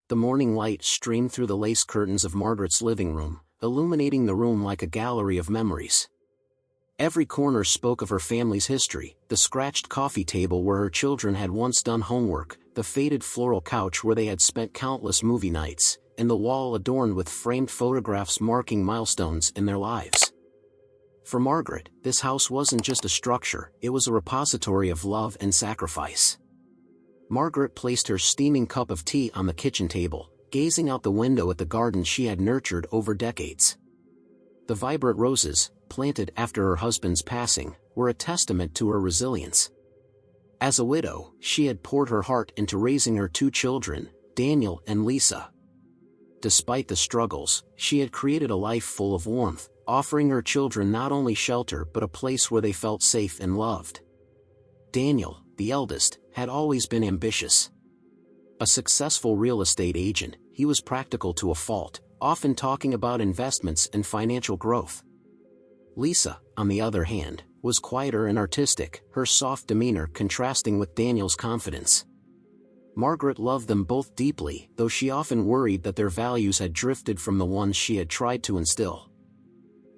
The morning light streamed through the lace curtains of Margaret's living room, illuminating the room like a gallery of memories. Every corner spoke of her family's history: the scratched coffee table where her children had once done homework, the faded floral couch where they had spent countless movie nights, and the wall adorned with framed photographs marking milestones in their lives. For Margaret, this house wasn't just a structure, it was a repository of love and sacrifice. Margaret placed her steaming cup of tea on the kitchen table, gazing out the window at the garden she had nurtured over decades. The vibrant roses, planted after her husband's passing, were a testament to her resilience. As a widow, she had poured her heart into raising her two children, Daniel and Lisa. Despite the struggles, she had created a life full of warmth, offering her children not only shelter but a place where they felt safe and loved. Daniel, the eldest, had always been ambitious. A successful real estate agent, he was practical to a fault, often talking about investments and financial growth. Lisa, on the other hand, was quieter and artistic, her soft demeanor contrasting with Daniel's confidence. Margaret loved them both deeply, though she often worried that their values had drifted from the ones she had tried to instill.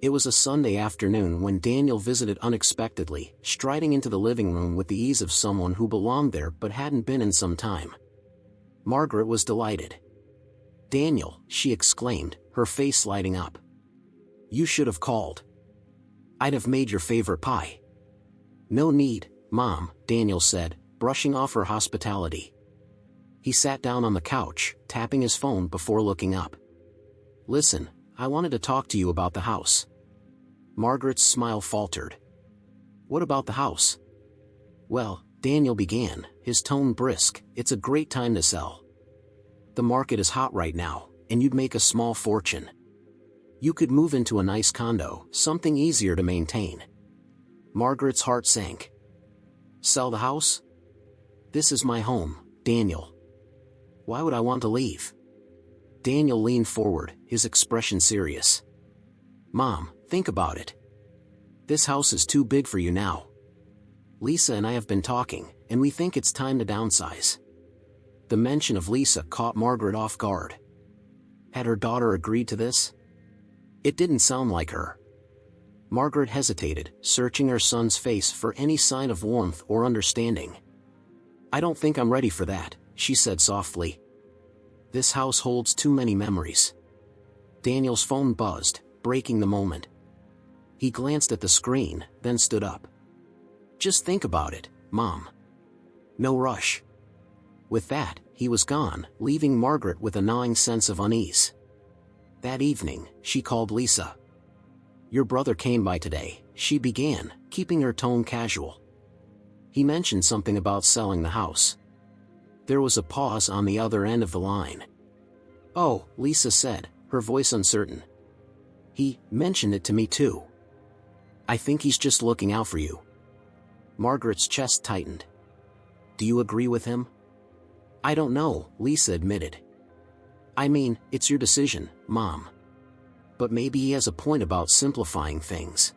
It was a Sunday afternoon when Daniel visited unexpectedly, striding into the living room with the ease of someone who belonged there but hadn't been in some time. Margaret was delighted. "Daniel," she exclaimed, her face lighting up. "You should have called. I'd have made your favorite pie." "No need, Mom," Daniel said, brushing off her hospitality. He sat down on the couch, tapping his phone before looking up. "Listen, I wanted to talk to you about the house." Margaret's smile faltered. "What about the house?" "Well," Daniel began, his tone brisk, "it's a great time to sell. The market is hot right now, and you'd make a small fortune. You could move into a nice condo, something easier to maintain." Margaret's heart sank. "Sell the house? This is my home, Daniel. Why would I want to leave?" Daniel leaned forward, his expression serious. "Mom, think about it. This house is too big for you now. Lisa and I have been talking, and we think it's time to downsize." The mention of Lisa caught Margaret off guard. Had her daughter agreed to this? It didn't sound like her. Margaret hesitated, searching her son's face for any sign of warmth or understanding. "I don't think I'm ready for that," she said softly. "This house holds too many memories." Daniel's phone buzzed, breaking the moment. He glanced at the screen, then stood up. "Just think about it, Mom. No rush." With that, he was gone, leaving Margaret with a gnawing sense of unease. That evening, she called Lisa. "Your brother came by today," she began, keeping her tone casual. "He mentioned something about selling the house." There was a pause on the other end of the line. "Oh," Lisa said, her voice uncertain. "He mentioned it to me too. I think he's just looking out for you." Margaret's chest tightened. "Do you agree with him?" "I don't know," Lisa admitted. "I mean, it's your decision, Mom. But maybe he has a point about simplifying things."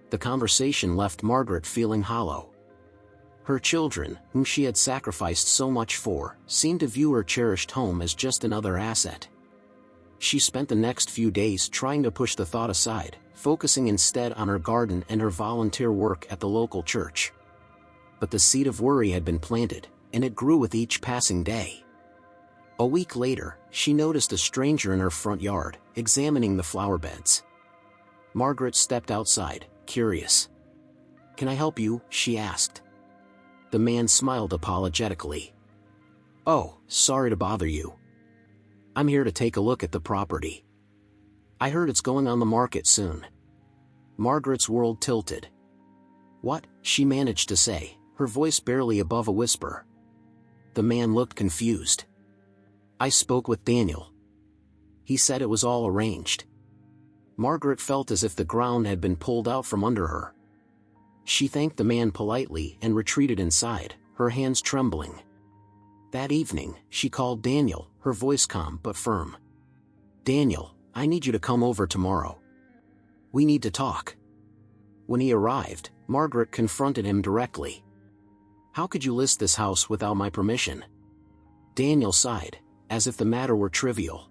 The conversation left Margaret feeling hollow. Her children, whom she had sacrificed so much for, seemed to view her cherished home as just another asset. She spent the next few days trying to push the thought aside, focusing instead on her garden and her volunteer work at the local church. But the seed of worry had been planted, and it grew with each passing day. A week later, she noticed a stranger in her front yard, examining the flower beds. Margaret stepped outside, curious. "Can I help you?" she asked. The man smiled apologetically. "Oh, sorry to bother you. I'm here to take a look at the property. I heard it's going on the market soon." Margaret's world tilted. "What?" she managed to say, her voice barely above a whisper. The man looked confused. "I spoke with Daniel. He said it was all arranged." Margaret felt as if the ground had been pulled out from under her. She thanked the man politely and retreated inside, her hands trembling. That evening, she called Daniel, her voice calm but firm. "Daniel, I need you to come over tomorrow. We need to talk." When he arrived, Margaret confronted him directly. "How could you list this house without my permission?" Daniel sighed. as if the matter were trivial.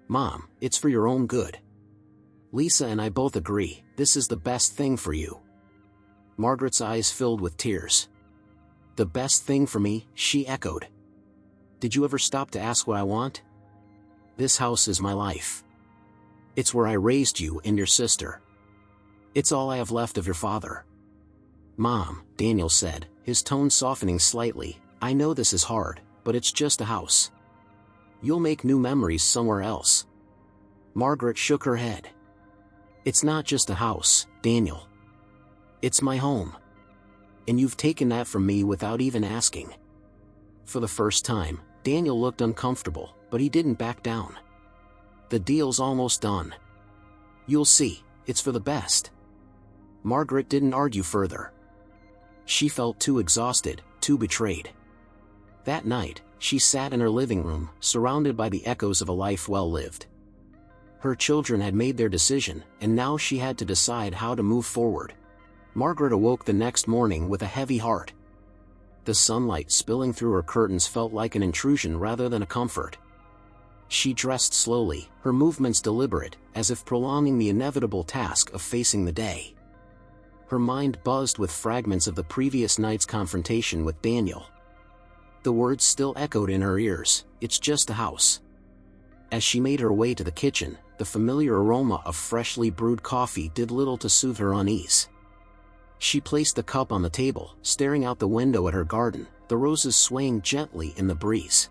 "Mom, it's for your own good. Lisa and I both agree, this is the best thing for you." Margaret's eyes filled with tears. "The best thing for me," she echoed. "Did you ever stop to ask what I want? This house is my life. It's where I raised you and your sister. It's all I have left of your father." "Mom," Daniel said, his tone softening slightly, "I know this is hard, but it's just a house. You'll make new memories somewhere else." Margaret shook her head. "It's not just a house, Daniel. It's my home. And you've taken that from me without even asking." For the first time, Daniel looked uncomfortable, but he didn't back down. "The deal's almost done. You'll see, it's for the best." Margaret didn't argue further. She felt too exhausted, too betrayed. That night, she sat in her living room, surrounded by the echoes of a life well lived. Her children had made their decision, and now she had to decide how to move forward. Margaret awoke the next morning with a heavy heart. The sunlight spilling through her curtains felt like an intrusion rather than a comfort. She dressed slowly, her movements deliberate, as if prolonging the inevitable task of facing the day. Her mind buzzed with fragments of the previous night's confrontation with Daniel. The words still echoed in her ears, "It's just a house." As she made her way to the kitchen, the familiar aroma of freshly brewed coffee did little to soothe her unease. She placed the cup on the table, staring out the window at her garden, the roses swaying gently in the breeze.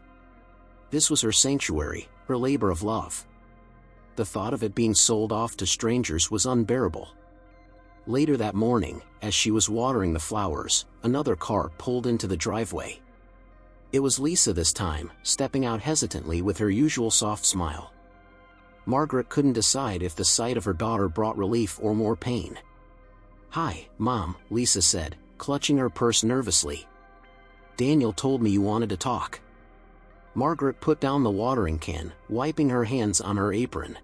This was her sanctuary, her labor of love. The thought of it being sold off to strangers was unbearable. Later that morning, as she was watering the flowers, another car pulled into the driveway. It was Lisa this time, stepping out hesitantly with her usual soft smile. Margaret couldn't decide if the sight of her daughter brought relief or more pain. "Hi, Mom," Lisa said, clutching her purse nervously. "Daniel told me you wanted to talk." Margaret put down the watering can, wiping her hands on her apron.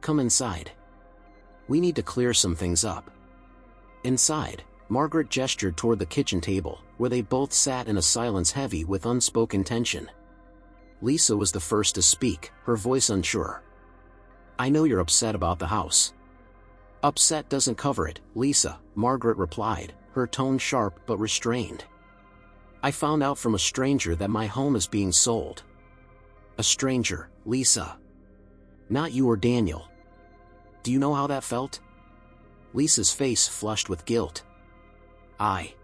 "Come inside. We need to clear some things up." Inside, Margaret gestured toward the kitchen table, where they both sat in a silence heavy with unspoken tension. Lisa was the first to speak, her voice unsure. "I know you're upset about the house." "Upset doesn't cover it, Lisa," Margaret replied, her tone sharp but restrained. "I found out from a stranger that my home is being sold." "A stranger, Lisa? Not you or Daniel. Do you know how that felt?" Lisa's face flushed with guilt. I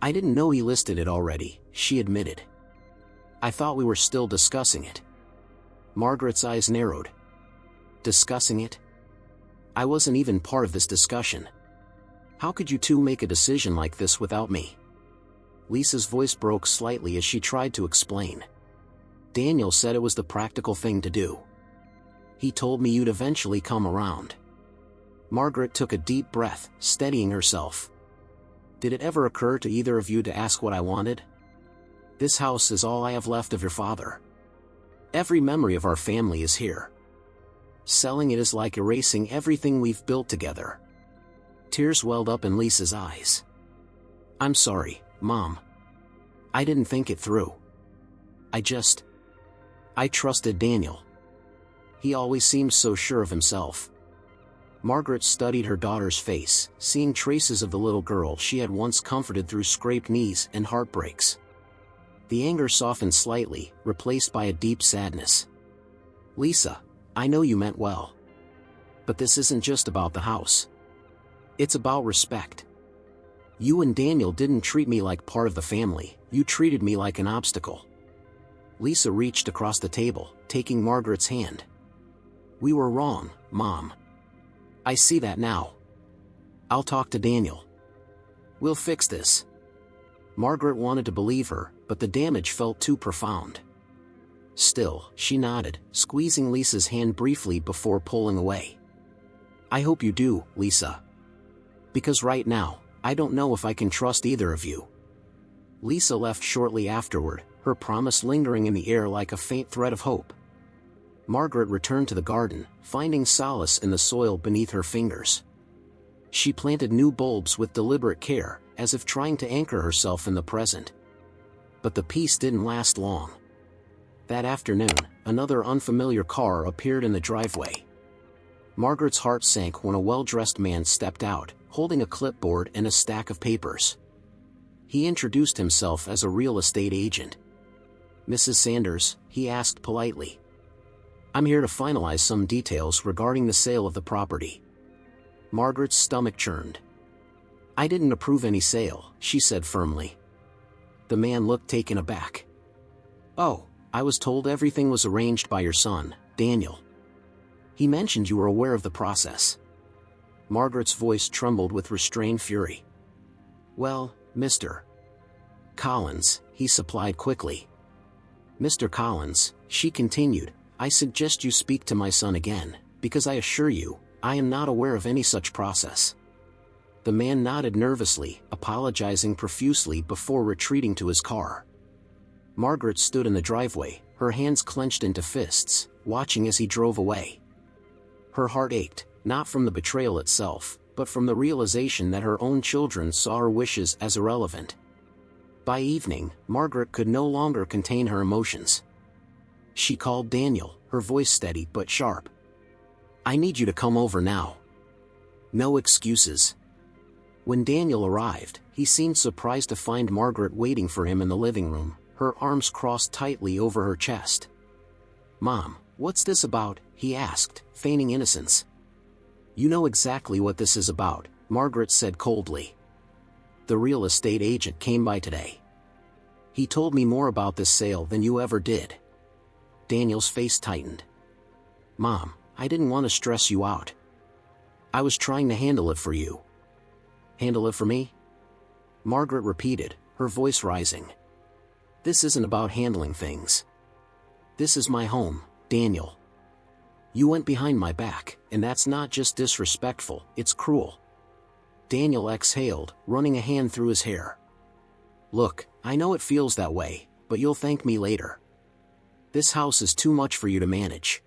didn't know he listed it already," she admitted. "I thought we were still discussing it." Margaret's eyes narrowed. "Discussing it? I wasn't even part of this discussion. How could you two make a decision like this without me?" Lisa's voice broke slightly as she tried to explain. "Daniel said it was the practical thing to do. He told me you'd eventually come around." Margaret took a deep breath, steadying herself. "Did it ever occur to either of you to ask what I wanted? This house is all I have left of your father. Every memory of our family is here. Selling it is like erasing everything we've built together." Tears welled up in Lisa's eyes. "I'm sorry, Mom. I didn't think it through. I trusted Daniel. He always seemed so sure of himself." Margaret studied her daughter's face, seeing traces of the little girl she had once comforted through scraped knees and heartbreaks. The anger softened slightly, replaced by a deep sadness. "Lisa, I know you meant well. But this isn't just about the house. It's about respect. You and Daniel didn't treat me like part of the family, you treated me like an obstacle." Lisa reached across the table, taking Margaret's hand. "We were wrong, Mom. I see that now. I'll talk to Daniel. We'll fix this." Margaret wanted to believe her, but the damage felt too profound. Still, she nodded, squeezing Lisa's hand briefly before pulling away. "I hope you do, Lisa. Because right now, I don't know if I can trust either of you." Lisa left shortly afterward, her promise lingering in the air like a faint thread of hope. Margaret returned to the garden, finding solace in the soil beneath her fingers. She planted new bulbs with deliberate care, as if trying to anchor herself in the present. But the peace didn't last long. That afternoon, another unfamiliar car appeared in the driveway. Margaret's heart sank when a well-dressed man stepped out, holding a clipboard and a stack of papers. He introduced himself as a real estate agent. "Mrs. Sanders," he asked politely. "I'm here to finalize some details regarding the sale of the property." Margaret's stomach churned. "I didn't approve any sale," she said firmly. The man looked taken aback. "Oh, I was told everything was arranged by your son, Daniel. He mentioned you were aware of the process." Margaret's voice trembled with restrained fury. "Well, Mr. Collins," he supplied quickly. "Mr. Collins," she continued, "I suggest you speak to my son again, because I assure you, I am not aware of any such process." The man nodded nervously, apologizing profusely before retreating to his car. Margaret stood in the driveway, her hands clenched into fists, watching as he drove away. Her heart ached, not from the betrayal itself, but from the realization that her own children saw her wishes as irrelevant. By evening, Margaret could no longer contain her emotions. She called Daniel, her voice steady but sharp. "I need you to come over now. No excuses." When Daniel arrived, he seemed surprised to find Margaret waiting for him in the living room, her arms crossed tightly over her chest. "Mom, what's this about?" he asked, feigning innocence. "You know exactly what this is about," Margaret said coldly. "The real estate agent came by today. He told me more about this sale than you ever did." Daniel's face tightened. "Mom, I didn't want to stress you out. I was trying to handle it for you." "Handle it for me?" Margaret repeated, her voice rising. "This isn't about handling things. This is my home, Daniel. You went behind my back, and that's not just disrespectful, it's cruel." Daniel exhaled, running a hand through his hair. "Look, I know it feels that way, but you'll thank me later. This house is too much for you to manage.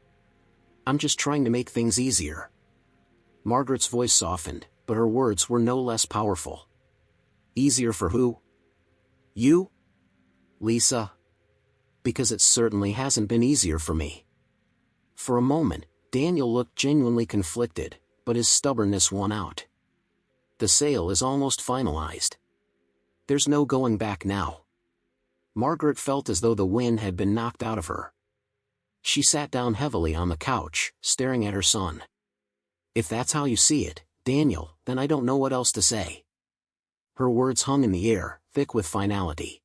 I'm just trying to make things easier." Margaret's voice softened, but her words were no less powerful. "Easier for who? You? Lisa? Because it certainly hasn't been easier for me." For a moment, Daniel looked genuinely conflicted, but his stubbornness won out. "The sale is almost finalized. There's no going back now." Margaret felt as though the wind had been knocked out of her. She sat down heavily on the couch, staring at her son. "If that's how you see it, Daniel, then I don't know what else to say." Her words hung in the air, thick with finality.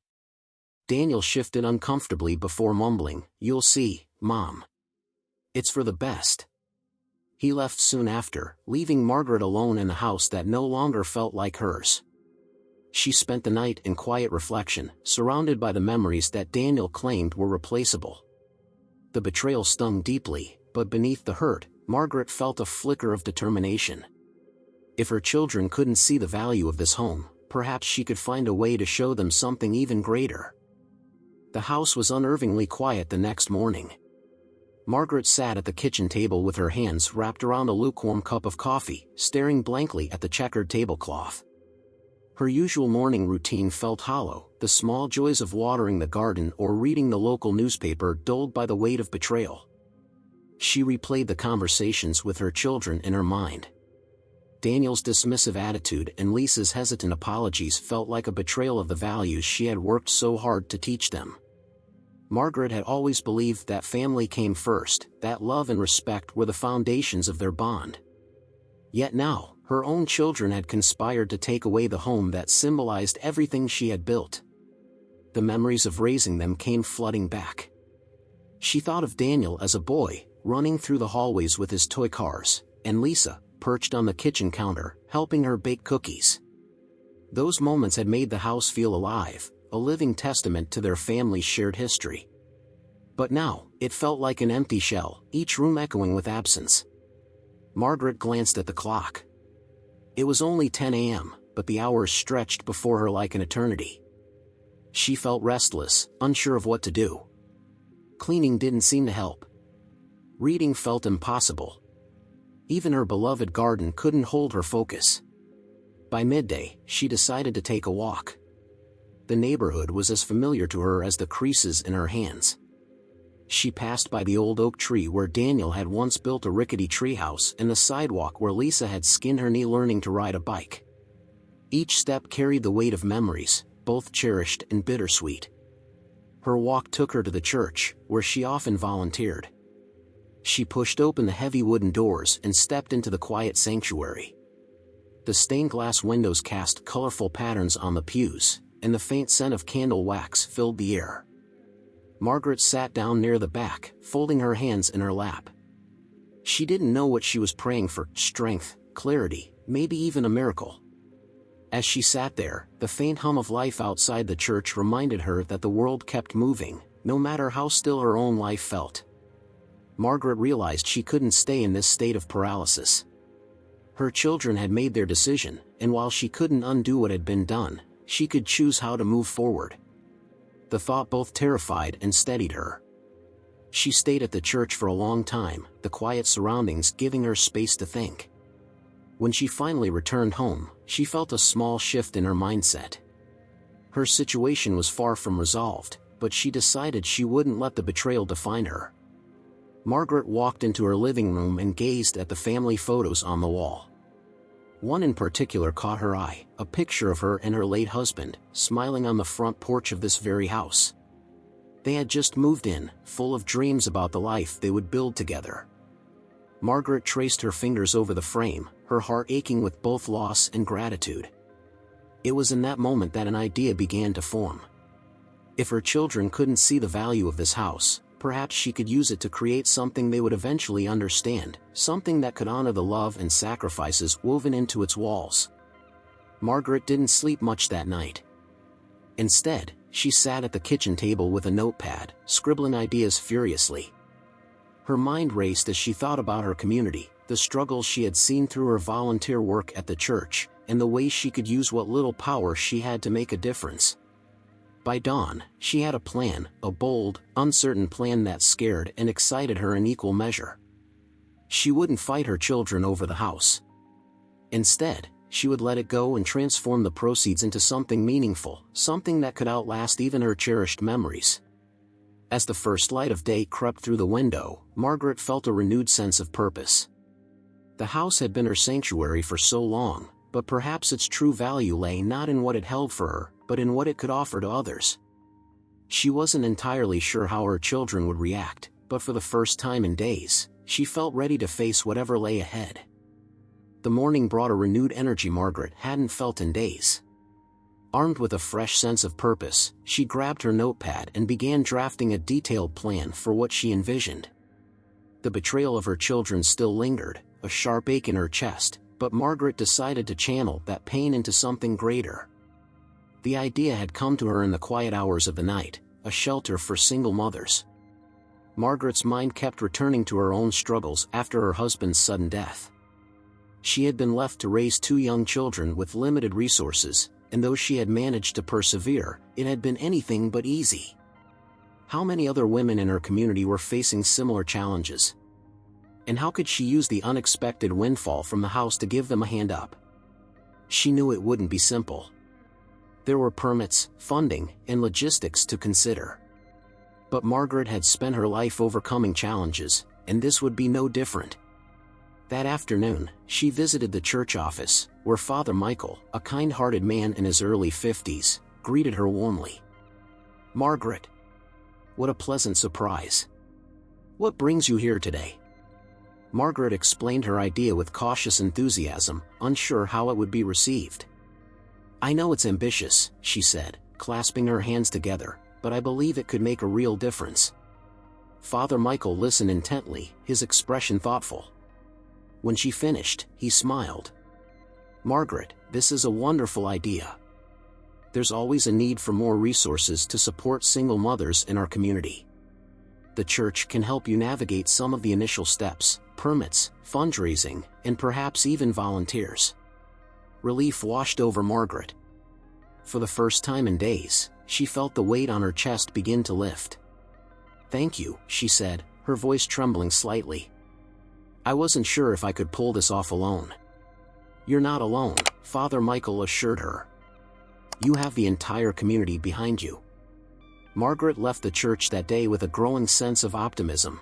Daniel shifted uncomfortably before mumbling, "You'll see, Mom. It's for the best." He left soon after, leaving Margaret alone in the house that no longer felt like hers. She spent the night in quiet reflection, surrounded by the memories that Daniel claimed were replaceable. The betrayal stung deeply, but beneath the hurt, Margaret felt a flicker of determination. If her children couldn't see the value of this home, perhaps she could find a way to show them something even greater. The house was unnervingly quiet the next morning. Margaret sat at the kitchen table with her hands wrapped around a lukewarm cup of coffee, staring blankly at the checkered tablecloth. Her usual morning routine felt hollow, the small joys of watering the garden or reading the local newspaper dulled by the weight of betrayal. She replayed the conversations with her children in her mind. Daniel's dismissive attitude and Lisa's hesitant apologies felt like a betrayal of the values she had worked so hard to teach them. Margaret had always believed that family came first, that love and respect were the foundations of their bond. Yet now, her own children had conspired to take away the home that symbolized everything she had built. The memories of raising them came flooding back. She thought of Daniel as a boy, running through the hallways with his toy cars, and Lisa, perched on the kitchen counter, helping her bake cookies. Those moments had made the house feel alive, a living testament to their family's shared history. But now, it felt like an empty shell, each room echoing with absence. Margaret glanced at the clock. It was only 10 a.m., but the hours stretched before her like an eternity. She felt restless, unsure of what to do. Cleaning didn't seem to help. Reading felt impossible. Even her beloved garden couldn't hold her focus. By midday, she decided to take a walk. The neighborhood was as familiar to her as the creases in her hands. She passed by the old oak tree where Daniel had once built a rickety treehouse and the sidewalk where Lisa had skinned her knee learning to ride a bike. Each step carried the weight of memories, both cherished and bittersweet. Her walk took her to the church, where she often volunteered. She pushed open the heavy wooden doors and stepped into the quiet sanctuary. The stained glass windows cast colorful patterns on the pews, and the faint scent of candle wax filled the air. Margaret sat down near the back, folding her hands in her lap. She didn't know what she was praying for: strength, clarity, maybe even a miracle. As she sat there, the faint hum of life outside the church reminded her that the world kept moving, no matter how still her own life felt. Margaret realized she couldn't stay in this state of paralysis. Her children had made their decision, and while she couldn't undo what had been done, she could choose how to move forward. The thought both terrified and steadied her. She stayed at the church for a long time, the quiet surroundings giving her space to think. When she finally returned home, she felt a small shift in her mindset. Her situation was far from resolved, but she decided she wouldn't let the betrayal define her. Margaret walked into her living room and gazed at the family photos on the wall. One in particular caught her eye, a picture of her and her late husband, smiling on the front porch of this very house. They had just moved in, full of dreams about the life they would build together. Margaret traced her fingers over the frame, her heart aching with both loss and gratitude. It was in that moment that an idea began to form. If her children couldn't see the value of this house, perhaps she could use it to create something they would eventually understand, something that could honor the love and sacrifices woven into its walls. Margaret didn't sleep much that night. Instead, she sat at the kitchen table with a notepad, scribbling ideas furiously. Her mind raced as she thought about her community, the struggles she had seen through her volunteer work at the church, and the ways she could use what little power she had to make a difference. By dawn, she had a plan, a bold, uncertain plan that scared and excited her in equal measure. She wouldn't fight her children over the house. Instead, she would let it go and transform the proceeds into something meaningful, something that could outlast even her cherished memories. As the first light of day crept through the window, Margaret felt a renewed sense of purpose. The house had been her sanctuary for so long, but perhaps its true value lay not in what it held for her, but in what it could offer to others. She wasn't entirely sure how her children would react, but for the first time in days, she felt ready to face whatever lay ahead. The morning brought a renewed energy Margaret hadn't felt in days. Armed with a fresh sense of purpose, she grabbed her notepad and began drafting a detailed plan for what she envisioned. The betrayal of her children still lingered, a sharp ache in her chest, but Margaret decided to channel that pain into something greater. The idea had come to her in the quiet hours of the night, a shelter for single mothers. Margaret's mind kept returning to her own struggles after her husband's sudden death. She had been left to raise two young children with limited resources, and though she had managed to persevere, it had been anything but easy. How many other women in her community were facing similar challenges? And how could she use the unexpected windfall from the house to give them a hand up? She knew it wouldn't be simple. There were permits, funding, and logistics to consider. But Margaret had spent her life overcoming challenges, and this would be no different. That afternoon, she visited the church office, where Father Michael, a kind-hearted man in his early 50s, greeted her warmly. "Margaret, what a pleasant surprise. What brings you here today?" Margaret explained her idea with cautious enthusiasm, unsure how it would be received. "I know it's ambitious," she said, clasping her hands together, "but I believe it could make a real difference." Father Michael listened intently, his expression thoughtful. When she finished, he smiled. "Margaret, this is a wonderful idea. There's always a need for more resources to support single mothers in our community. The church can help you navigate some of the initial steps, permits, fundraising, and perhaps even volunteers." Relief washed over Margaret. For the first time in days, she felt the weight on her chest begin to lift. "Thank you," she said, her voice trembling slightly. "I wasn't sure if I could pull this off alone." "You're not alone," Father Michael assured her. "You have the entire community behind you." Margaret left the church that day with a growing sense of optimism.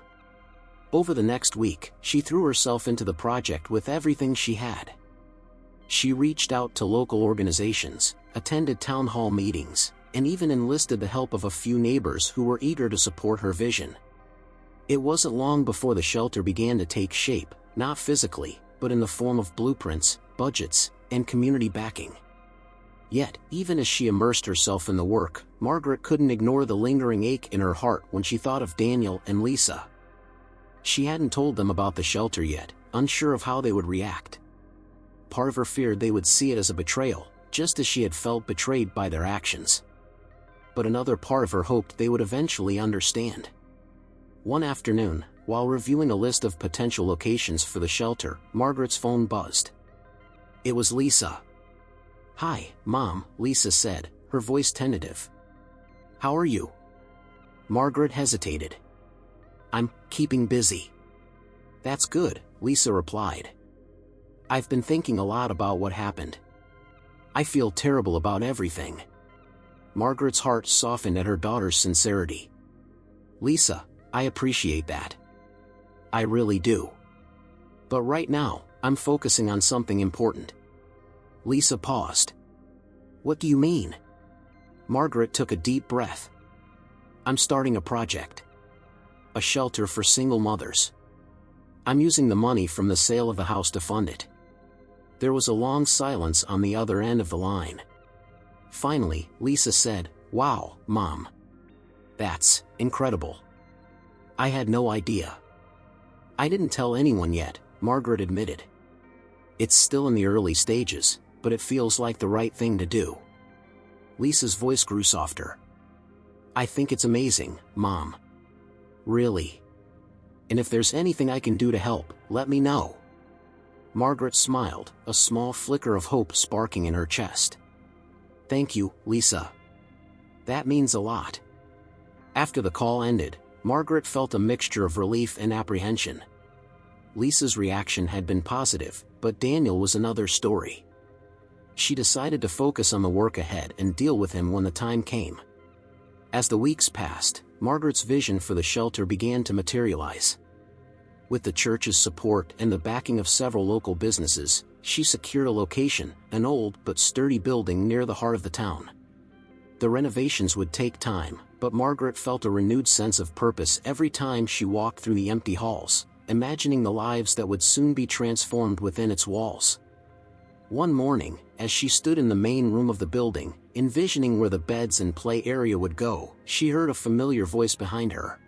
Over the next week, she threw herself into the project with everything she had. She reached out to local organizations, attended town hall meetings, and even enlisted the help of a few neighbors who were eager to support her vision. It wasn't long before the shelter began to take shape, not physically, but in the form of blueprints, budgets, and community backing. Yet, even as she immersed herself in the work, Margaret couldn't ignore the lingering ache in her heart when she thought of Daniel and Lisa. She hadn't told them about the shelter yet, unsure of how they would react. Part of her feared they would see it as a betrayal, just as she had felt betrayed by their actions. But another part of her hoped they would eventually understand. One afternoon, while reviewing a list of potential locations for the shelter, Margaret's phone buzzed. It was Lisa. "Hi, Mom," Lisa said, her voice tentative. "How are you?" Margaret hesitated. "I'm keeping busy." "That's good," Lisa replied. "I've been thinking a lot about what happened. I feel terrible about everything." Margaret's heart softened at her daughter's sincerity. "Lisa, I appreciate that. I really do. But right now, I'm focusing on something important." Lisa paused. "What do you mean?" Margaret took a deep breath. "I'm starting a project. A shelter for single mothers. I'm using the money from the sale of the house to fund it." There was a long silence on the other end of the line. Finally, Lisa said, "Wow, Mom. That's incredible. I had no idea." "I didn't tell anyone yet," Margaret admitted. "It's still in the early stages, but it feels like the right thing to do." Lisa's voice grew softer. "I think it's amazing, Mom. Really. And if there's anything I can do to help, let me know." Margaret smiled, a small flicker of hope sparking in her chest. "Thank you, Lisa. That means a lot." After the call ended, Margaret felt a mixture of relief and apprehension. Lisa's reaction had been positive, but Daniel was another story. She decided to focus on the work ahead and deal with him when the time came. As the weeks passed, Margaret's vision for the shelter began to materialize. With the church's support and the backing of several local businesses, she secured a location, an old but sturdy building near the heart of the town. The renovations would take time, but Margaret felt a renewed sense of purpose every time she walked through the empty halls, imagining the lives that would soon be transformed within its walls. One morning, as she stood in the main room of the building, envisioning where the beds and play area would go, she heard a familiar voice behind her.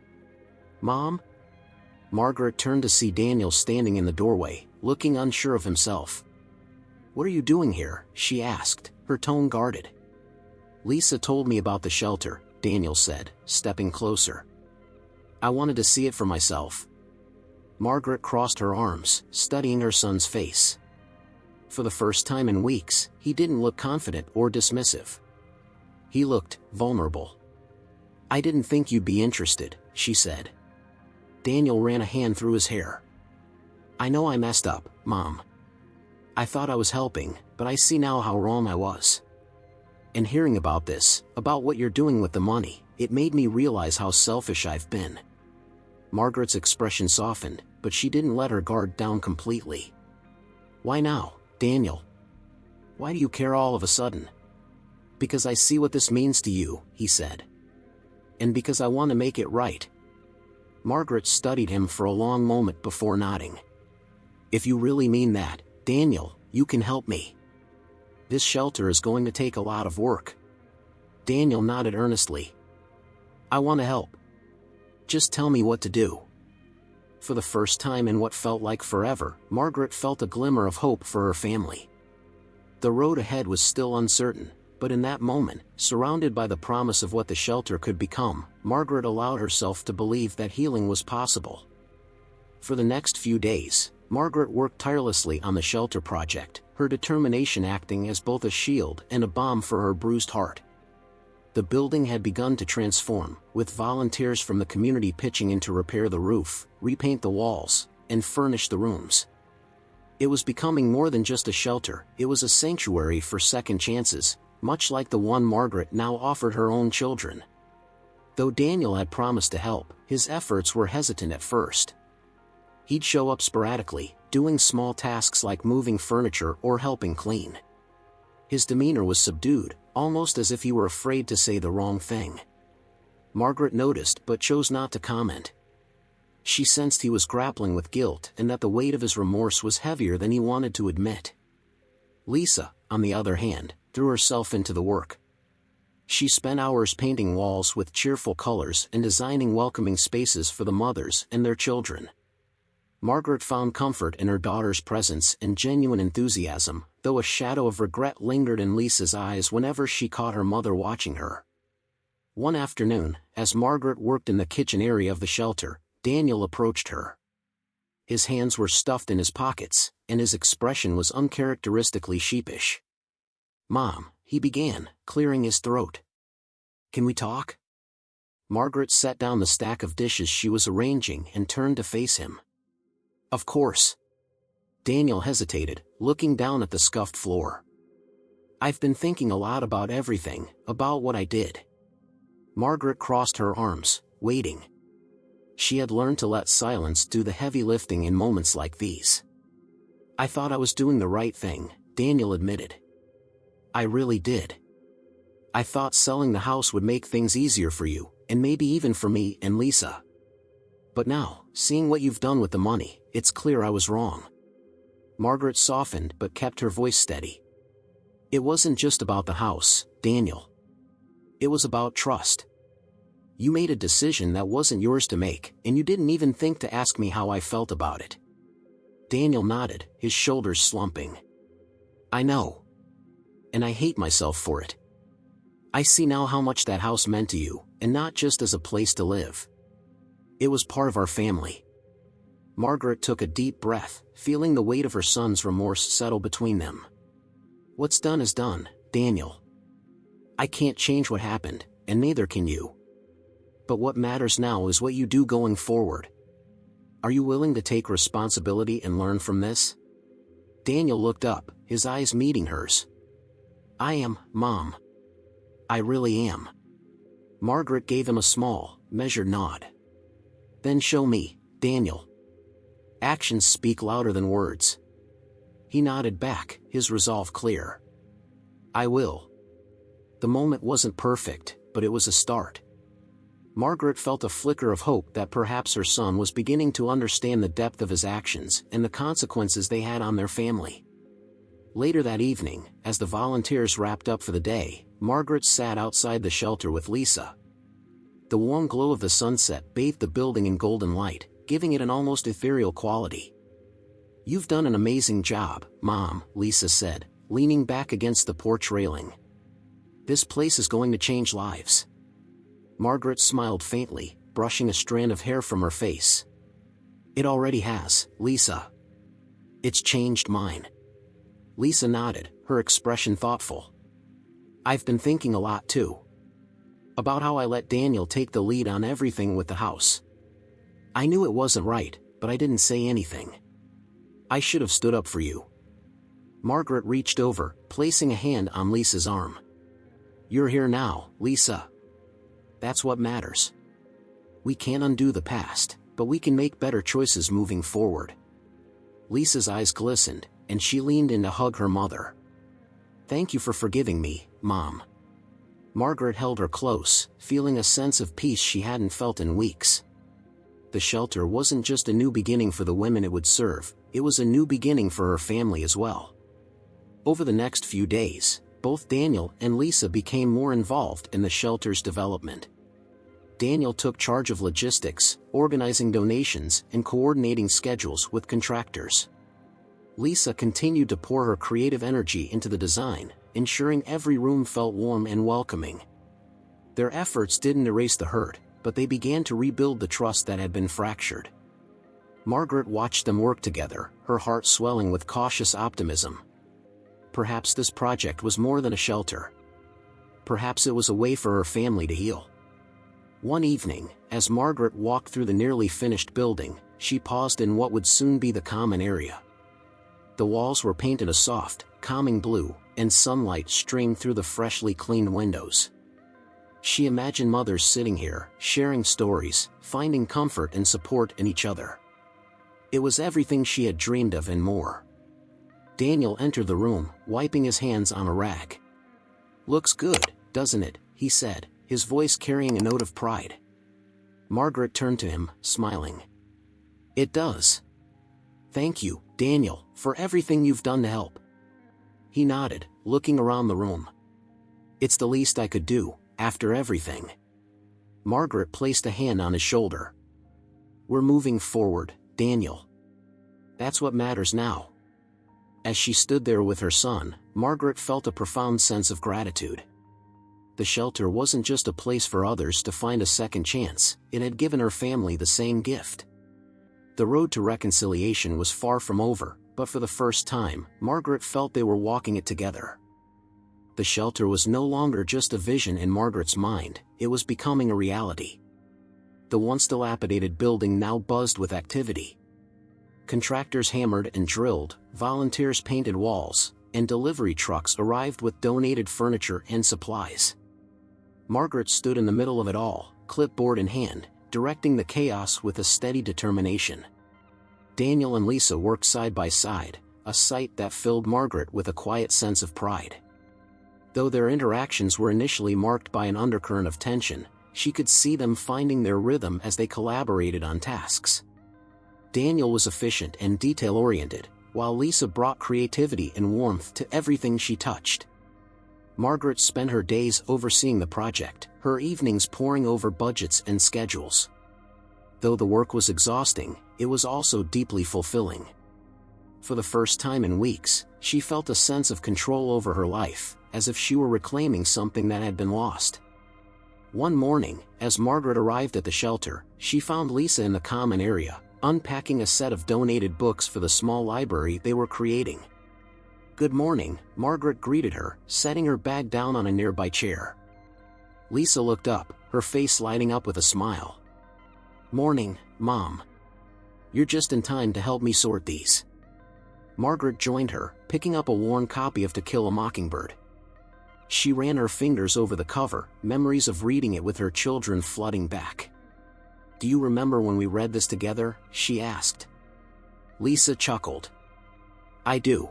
"Mom?" Margaret turned to see Daniel standing in the doorway, looking unsure of himself. "What are you doing here?" she asked, her tone guarded. "Lisa told me about the shelter," Daniel said, stepping closer. "I wanted to see it for myself." Margaret crossed her arms, studying her son's face. For the first time in weeks, he didn't look confident or dismissive. He looked vulnerable. "I didn't think you'd be interested," she said. Daniel ran a hand through his hair. "I know I messed up, Mom. I thought I was helping, but I see now how wrong I was. And hearing about this, about what you're doing with the money, it made me realize how selfish I've been." Margaret's expression softened, but she didn't let her guard down completely. "Why now, Daniel? Why do you care all of a sudden?" "Because I see what this means to you," he said. "And because I want to make it right." Margaret studied him for a long moment before nodding. "If you really mean that, Daniel, you can help me. This shelter is going to take a lot of work." Daniel nodded earnestly. "I want to help. Just tell me what to do." For the first time in what felt like forever, Margaret felt a glimmer of hope for her family. The road ahead was still uncertain, but in that moment, surrounded by the promise of what the shelter could become, Margaret allowed herself to believe that healing was possible. For the next few days, Margaret worked tirelessly on the shelter project, her determination acting as both a shield and a balm for her bruised heart. The building had begun to transform, with volunteers from the community pitching in to repair the roof, repaint the walls, and furnish the rooms. It was becoming more than just a shelter, it was a sanctuary for second chances, much like the one Margaret now offered her own children. Though Daniel had promised to help, his efforts were hesitant at first. He'd show up sporadically, doing small tasks like moving furniture or helping clean. His demeanor was subdued, almost as if he were afraid to say the wrong thing. Margaret noticed but chose not to comment. She sensed he was grappling with guilt and that the weight of his remorse was heavier than he wanted to admit. Lisa, on the other hand, threw herself into the work. She spent hours painting walls with cheerful colors and designing welcoming spaces for the mothers and their children. Margaret found comfort in her daughter's presence and genuine enthusiasm, though a shadow of regret lingered in Lisa's eyes whenever she caught her mother watching her. One afternoon, as Margaret worked in the kitchen area of the shelter, Daniel approached her. His hands were stuffed in his pockets, and his expression was uncharacteristically sheepish. "Mom," he began, clearing his throat. "Can we talk?" Margaret set down the stack of dishes she was arranging and turned to face him. "Of course." Daniel hesitated, looking down at the scuffed floor. "I've been thinking a lot about everything, about what I did." Margaret crossed her arms, waiting. She had learned to let silence do the heavy lifting in moments like these. "I thought I was doing the right thing," Daniel admitted. "I really did. I thought selling the house would make things easier for you, and maybe even for me and Lisa. But now, seeing what you've done with the money, it's clear I was wrong." Margaret softened but kept her voice steady. "It wasn't just about the house, Daniel. It was about trust. You made a decision that wasn't yours to make, and you didn't even think to ask me how I felt about it." Daniel nodded, his shoulders slumping. "I know. And I hate myself for it. I see now how much that house meant to you, and not just as a place to live. It was part of our family." Margaret took a deep breath, feeling the weight of her son's remorse settle between them. "What's done is done, Daniel. I can't change what happened, and neither can you. But what matters now is what you do going forward. Are you willing to take responsibility and learn from this?" Daniel looked up, his eyes meeting hers. "I am, Mom. I really am." Margaret gave him a small, measured nod. "Then show me, Daniel. Actions speak louder than words." He nodded back, his resolve clear. "I will." The moment wasn't perfect, but it was a start. Margaret felt a flicker of hope that perhaps her son was beginning to understand the depth of his actions and the consequences they had on their family. Later that evening, as the volunteers wrapped up for the day, Margaret sat outside the shelter with Lisa. The warm glow of the sunset bathed the building in golden light, giving it an almost ethereal quality. "You've done an amazing job, Mom," Lisa said, leaning back against the porch railing. "This place is going to change lives." Margaret smiled faintly, brushing a strand of hair from her face. "It already has, Lisa. It's changed mine." Lisa nodded, her expression thoughtful. "I've been thinking a lot too. About how I let Daniel take the lead on everything with the house. I knew it wasn't right, but I didn't say anything. I should have stood up for you." Margaret reached over, placing a hand on Lisa's arm. "You're here now, Lisa. That's what matters. We can't undo the past, but we can make better choices moving forward." Lisa's eyes glistened, and she leaned in to hug her mother. "Thank you for forgiving me, Mom." Margaret held her close, feeling a sense of peace she hadn't felt in weeks. The shelter wasn't just a new beginning for the women it would serve, it was a new beginning for her family as well. Over the next few days, both Daniel and Lisa became more involved in the shelter's development. Daniel took charge of logistics, organizing donations and coordinating schedules with contractors. Lisa continued to pour her creative energy into the design, ensuring every room felt warm and welcoming. Their efforts didn't erase the hurt, but they began to rebuild the trust that had been fractured. Margaret watched them work together, her heart swelling with cautious optimism. Perhaps this project was more than a shelter. Perhaps it was a way for her family to heal. One evening, as Margaret walked through the nearly finished building, she paused in what would soon be the common area. The walls were painted a soft, calming blue, and sunlight streamed through the freshly cleaned windows. She imagined mothers sitting here, sharing stories, finding comfort and support in each other. It was everything she had dreamed of and more. Daniel entered the room, wiping his hands on a rag. "Looks good, doesn't it?" he said, his voice carrying a note of pride. Margaret turned to him, smiling. "It does. Thank you, Daniel, for everything you've done to help." He nodded, looking around the room. "It's the least I could do, after everything." Margaret placed a hand on his shoulder. "We're moving forward, Daniel. That's what matters now." As she stood there with her son, Margaret felt a profound sense of gratitude. The shelter wasn't just a place for others to find a second chance, it had given her family the same gift. The road to reconciliation was far from over, but for the first time, Margaret felt they were walking it together. The shelter was no longer just a vision in Margaret's mind, it was becoming a reality. The once dilapidated building now buzzed with activity. Contractors hammered and drilled, volunteers painted walls, and delivery trucks arrived with donated furniture and supplies. Margaret stood in the middle of it all, clipboard in hand, directing the chaos with a steady determination. Daniel and Lisa worked side by side, a sight that filled Margaret with a quiet sense of pride. Though their interactions were initially marked by an undercurrent of tension, she could see them finding their rhythm as they collaborated on tasks. Daniel was efficient and detail-oriented, while Lisa brought creativity and warmth to everything she touched. Margaret spent her days overseeing the project, her evenings poring over budgets and schedules. Though the work was exhausting, it was also deeply fulfilling. For the first time in weeks, she felt a sense of control over her life, as if she were reclaiming something that had been lost. One morning, as Margaret arrived at the shelter, she found Lisa in the common area, unpacking a set of donated books for the small library they were creating. "Good morning," Margaret greeted her, setting her bag down on a nearby chair. Lisa looked up, her face lighting up with a smile. "Morning, Mom. You're just in time to help me sort these." Margaret joined her, picking up a worn copy of To Kill a Mockingbird. She ran her fingers over the cover, memories of reading it with her children flooding back. "Do you remember when we read this together?" she asked. Lisa chuckled. "I do."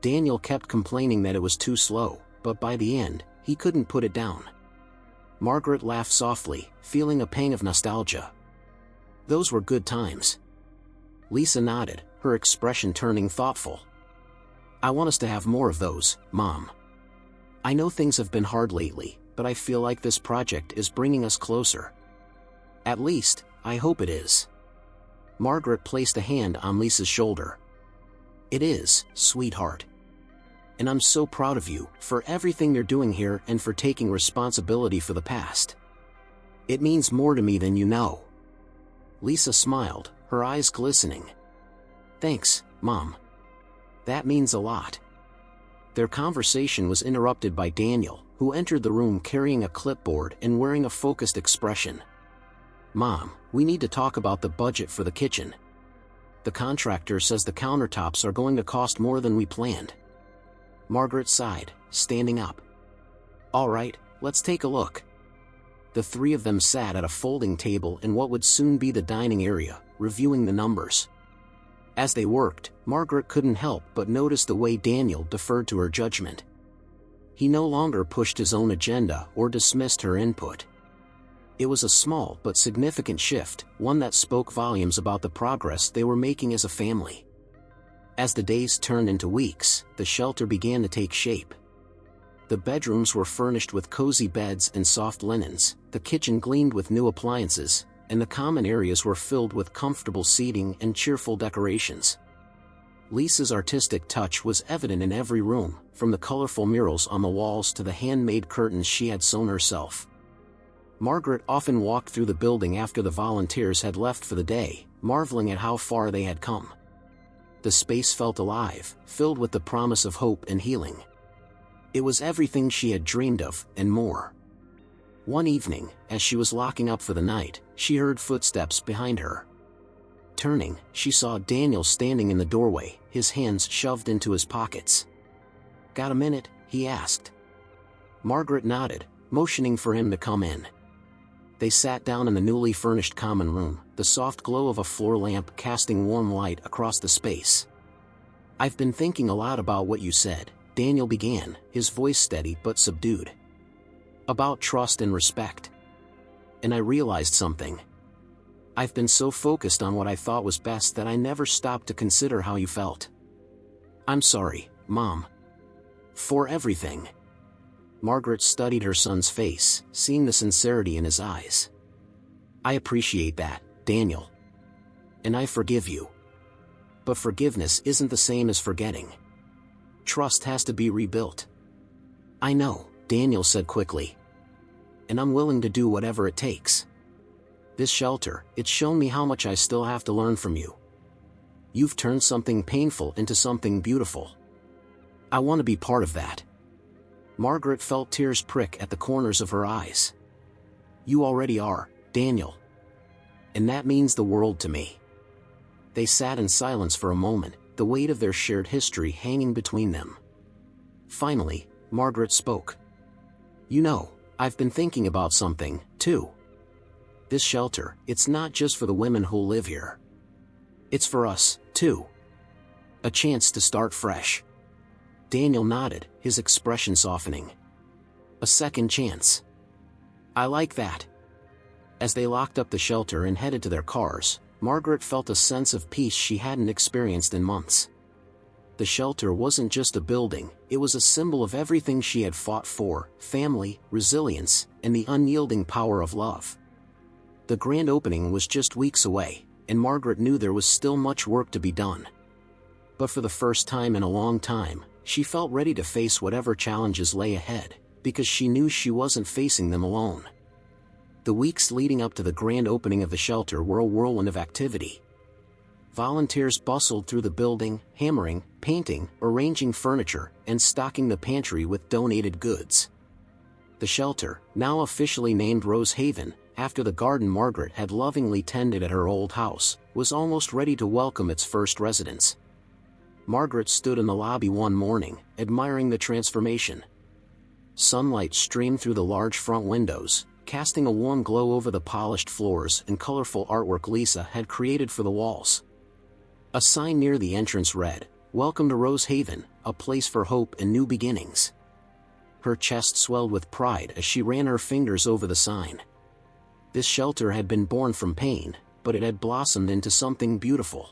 Daniel kept complaining that it was too slow, but by the end, he couldn't put it down. Margaret laughed softly, feeling a pang of nostalgia. "Those were good times." Lisa nodded, her expression turning thoughtful. "I want us to have more of those, Mom. I know things have been hard lately, but I feel like this project is bringing us closer. At least, I hope it is." Margaret placed a hand on Lisa's shoulder. "It is, sweetheart. And I'm so proud of you, for everything you're doing here and for taking responsibility for the past. It means more to me than you know." Lisa smiled, her eyes glistening. "Thanks, Mom. That means a lot." Their conversation was interrupted by Daniel, who entered the room carrying a clipboard and wearing a focused expression. "Mom, we need to talk about the budget for the kitchen. The contractor says the countertops are going to cost more than we planned." Margaret sighed, standing up. "All right, let's take a look." The three of them sat at a folding table in what would soon be the dining area, reviewing the numbers. As they worked, Margaret couldn't help but notice the way Daniel deferred to her judgment. He no longer pushed his own agenda or dismissed her input. It was a small but significant shift, one that spoke volumes about the progress they were making as a family. As the days turned into weeks, the shelter began to take shape. The bedrooms were furnished with cozy beds and soft linens, the kitchen gleamed with new appliances, and the common areas were filled with comfortable seating and cheerful decorations. Lisa's artistic touch was evident in every room, from the colorful murals on the walls to the handmade curtains she had sewn herself. Margaret often walked through the building after the volunteers had left for the day, marveling at how far they had come. The space felt alive, filled with the promise of hope and healing. It was everything she had dreamed of, and more. One evening, as she was locking up for the night, she heard footsteps behind her. Turning, she saw Daniel standing in the doorway, his hands shoved into his pockets. "Got a minute?" he asked. Margaret nodded, motioning for him to come in. They sat down in the newly furnished common room, the soft glow of a floor lamp casting warm light across the space. "I've been thinking a lot about what you said," Daniel began, his voice steady but subdued. "About trust and respect. And I realized something. I've been so focused on what I thought was best that I never stopped to consider how you felt. I'm sorry, Mom. For everything." Margaret studied her son's face, seeing the sincerity in his eyes. "I appreciate that, Daniel. And I forgive you. But forgiveness isn't the same as forgetting. Trust has to be rebuilt." "I know," Daniel said quickly. "And I'm willing to do whatever it takes. This shelter, it's shown me how much I still have to learn from you. You've turned something painful into something beautiful. I want to be part of that." Margaret felt tears prick at the corners of her eyes. "You already are, Daniel. And that means the world to me." They sat in silence for a moment, the weight of their shared history hanging between them. Finally, Margaret spoke. "You know, I've been thinking about something, too. This shelter, it's not just for the women who'll live here. It's for us, too. A chance to start fresh." Daniel nodded, his expression softening. "A second chance. I like that." As they locked up the shelter and headed to their cars, Margaret felt a sense of peace she hadn't experienced in months. The shelter wasn't just a building, it was a symbol of everything she had fought for: family, resilience, and the unyielding power of love. The grand opening was just weeks away, and Margaret knew there was still much work to be done. But for the first time in a long time, she felt ready to face whatever challenges lay ahead, because she knew she wasn't facing them alone. The weeks leading up to the grand opening of the shelter were a whirlwind of activity. Volunteers bustled through the building, hammering, painting, arranging furniture, and stocking the pantry with donated goods. The shelter, now officially named Rose Haven, after the garden Margaret had lovingly tended at her old house, was almost ready to welcome its first residents. Margaret stood in the lobby one morning, admiring the transformation. Sunlight streamed through the large front windows, casting a warm glow over the polished floors and colorful artwork Lisa had created for the walls. A sign near the entrance read, "Welcome to Rose Haven, a place for hope and new beginnings." Her chest swelled with pride as she ran her fingers over the sign. This shelter had been born from pain, but it had blossomed into something beautiful.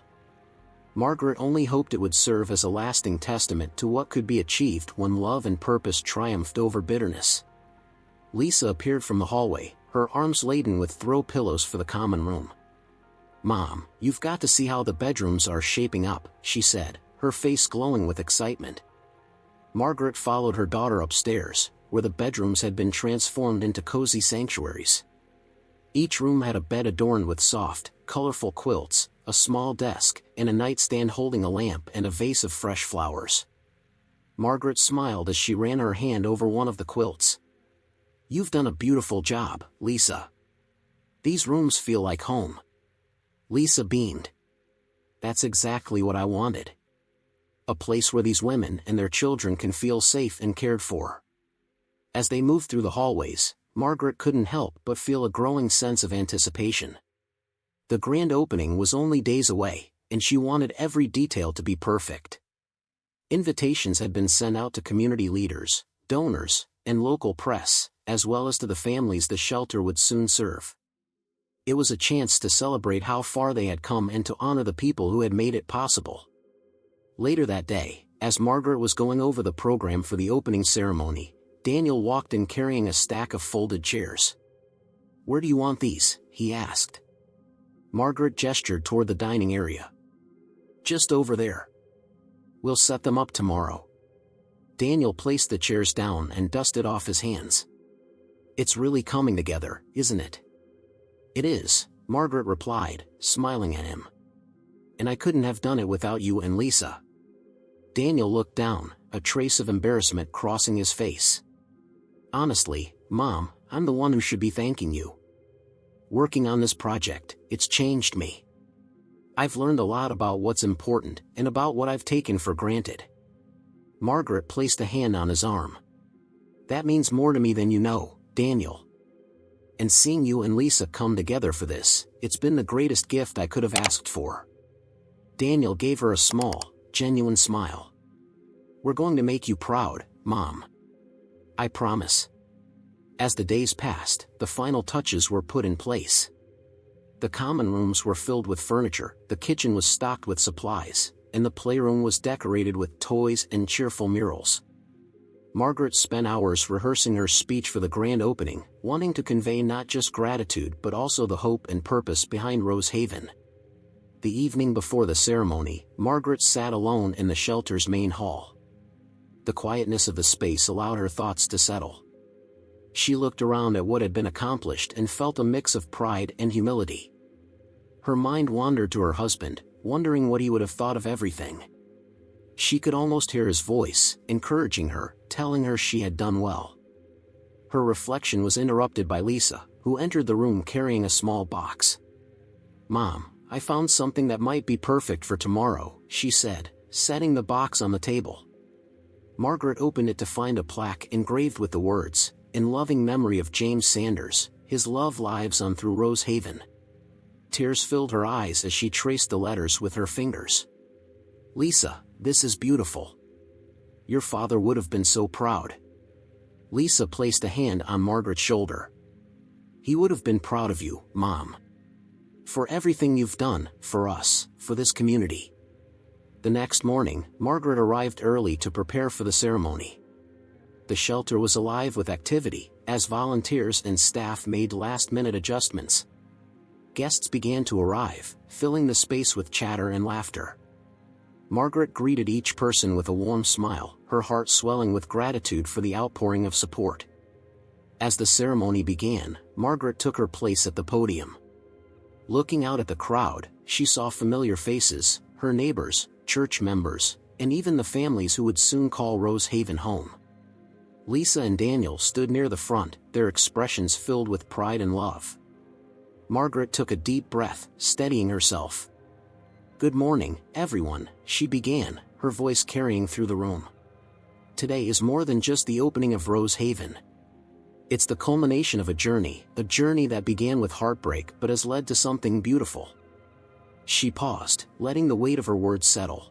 Margaret only hoped it would serve as a lasting testament to what could be achieved when love and purpose triumphed over bitterness. Lisa appeared from the hallway, her arms laden with throw pillows for the common room. "Mom, you've got to see how the bedrooms are shaping up," she said, her face glowing with excitement. Margaret followed her daughter upstairs, where the bedrooms had been transformed into cozy sanctuaries. Each room had a bed adorned with soft, colorful quilts, a small desk, and a nightstand holding a lamp and a vase of fresh flowers. Margaret smiled as she ran her hand over one of the quilts. "You've done a beautiful job, Lisa. These rooms feel like home." Lisa beamed. "That's exactly what I wanted. A place where these women and their children can feel safe and cared for." As they moved through the hallways, Margaret couldn't help but feel a growing sense of anticipation. The grand opening was only days away, and she wanted every detail to be perfect. Invitations had been sent out to community leaders, donors, and local press, as well as to the families the shelter would soon serve. It was a chance to celebrate how far they had come and to honor the people who had made it possible. Later that day, as Margaret was going over the program for the opening ceremony, Daniel walked in carrying a stack of folded chairs. "Where do you want these?" he asked. Margaret gestured toward the dining area. "Just over there. We'll set them up tomorrow." Daniel placed the chairs down and dusted off his hands. "It's really coming together, isn't it?" "It is," Margaret replied, smiling at him. "And I couldn't have done it without you and Lisa." Daniel looked down, a trace of embarrassment crossing his face. "Honestly, Mom, I'm the one who should be thanking you. Working on this project, it's changed me. I've learned a lot about what's important and about what I've taken for granted." Margaret placed a hand on his arm. "That means more to me than you know," Daniel. And seeing you and Lisa come together for this, it's been the greatest gift I could have asked for. Daniel gave her a small, genuine smile. We're going to make you proud, Mom. I promise. As the days passed, the final touches were put in place. The common rooms were filled with furniture, the kitchen was stocked with supplies, and the playroom was decorated with toys and cheerful murals. Margaret spent hours rehearsing her speech for the grand opening, wanting to convey not just gratitude but also the hope and purpose behind Rose Haven. The evening before the ceremony, Margaret sat alone in the shelter's main hall. The quietness of the space allowed her thoughts to settle. She looked around at what had been accomplished and felt a mix of pride and humility. Her mind wandered to her husband, wondering what he would have thought of everything. She could almost hear his voice, encouraging her, telling her she had done well. Her reflection was interrupted by Lisa, who entered the room carrying a small box. "Mom, I found something that might be perfect for tomorrow," she said, setting the box on the table. Margaret opened it to find a plaque engraved with the words, "In loving memory of James Sanders, his love lives on through Rose Haven." Tears filled her eyes as she traced the letters with her fingers. "Lisa, this is beautiful. Your father would have been so proud." Lisa placed a hand on Margaret's shoulder. "He would have been proud of you, Mom. For everything you've done, for us, for this community." The next morning, Margaret arrived early to prepare for the ceremony. The shelter was alive with activity, as volunteers and staff made last-minute adjustments. Guests began to arrive, filling the space with chatter and laughter. Margaret greeted each person with a warm smile, her heart swelling with gratitude for the outpouring of support. As the ceremony began, Margaret took her place at the podium. Looking out at the crowd, she saw familiar faces, her neighbors, church members, and even the families who would soon call Rose Haven home. Lisa and Daniel stood near the front, their expressions filled with pride and love. Margaret took a deep breath, steadying herself. "Good morning, everyone," she began, her voice carrying through the room. "Today is more than just the opening of Rose Haven. It's the culmination of a journey that began with heartbreak but has led to something beautiful." She paused, letting the weight of her words settle.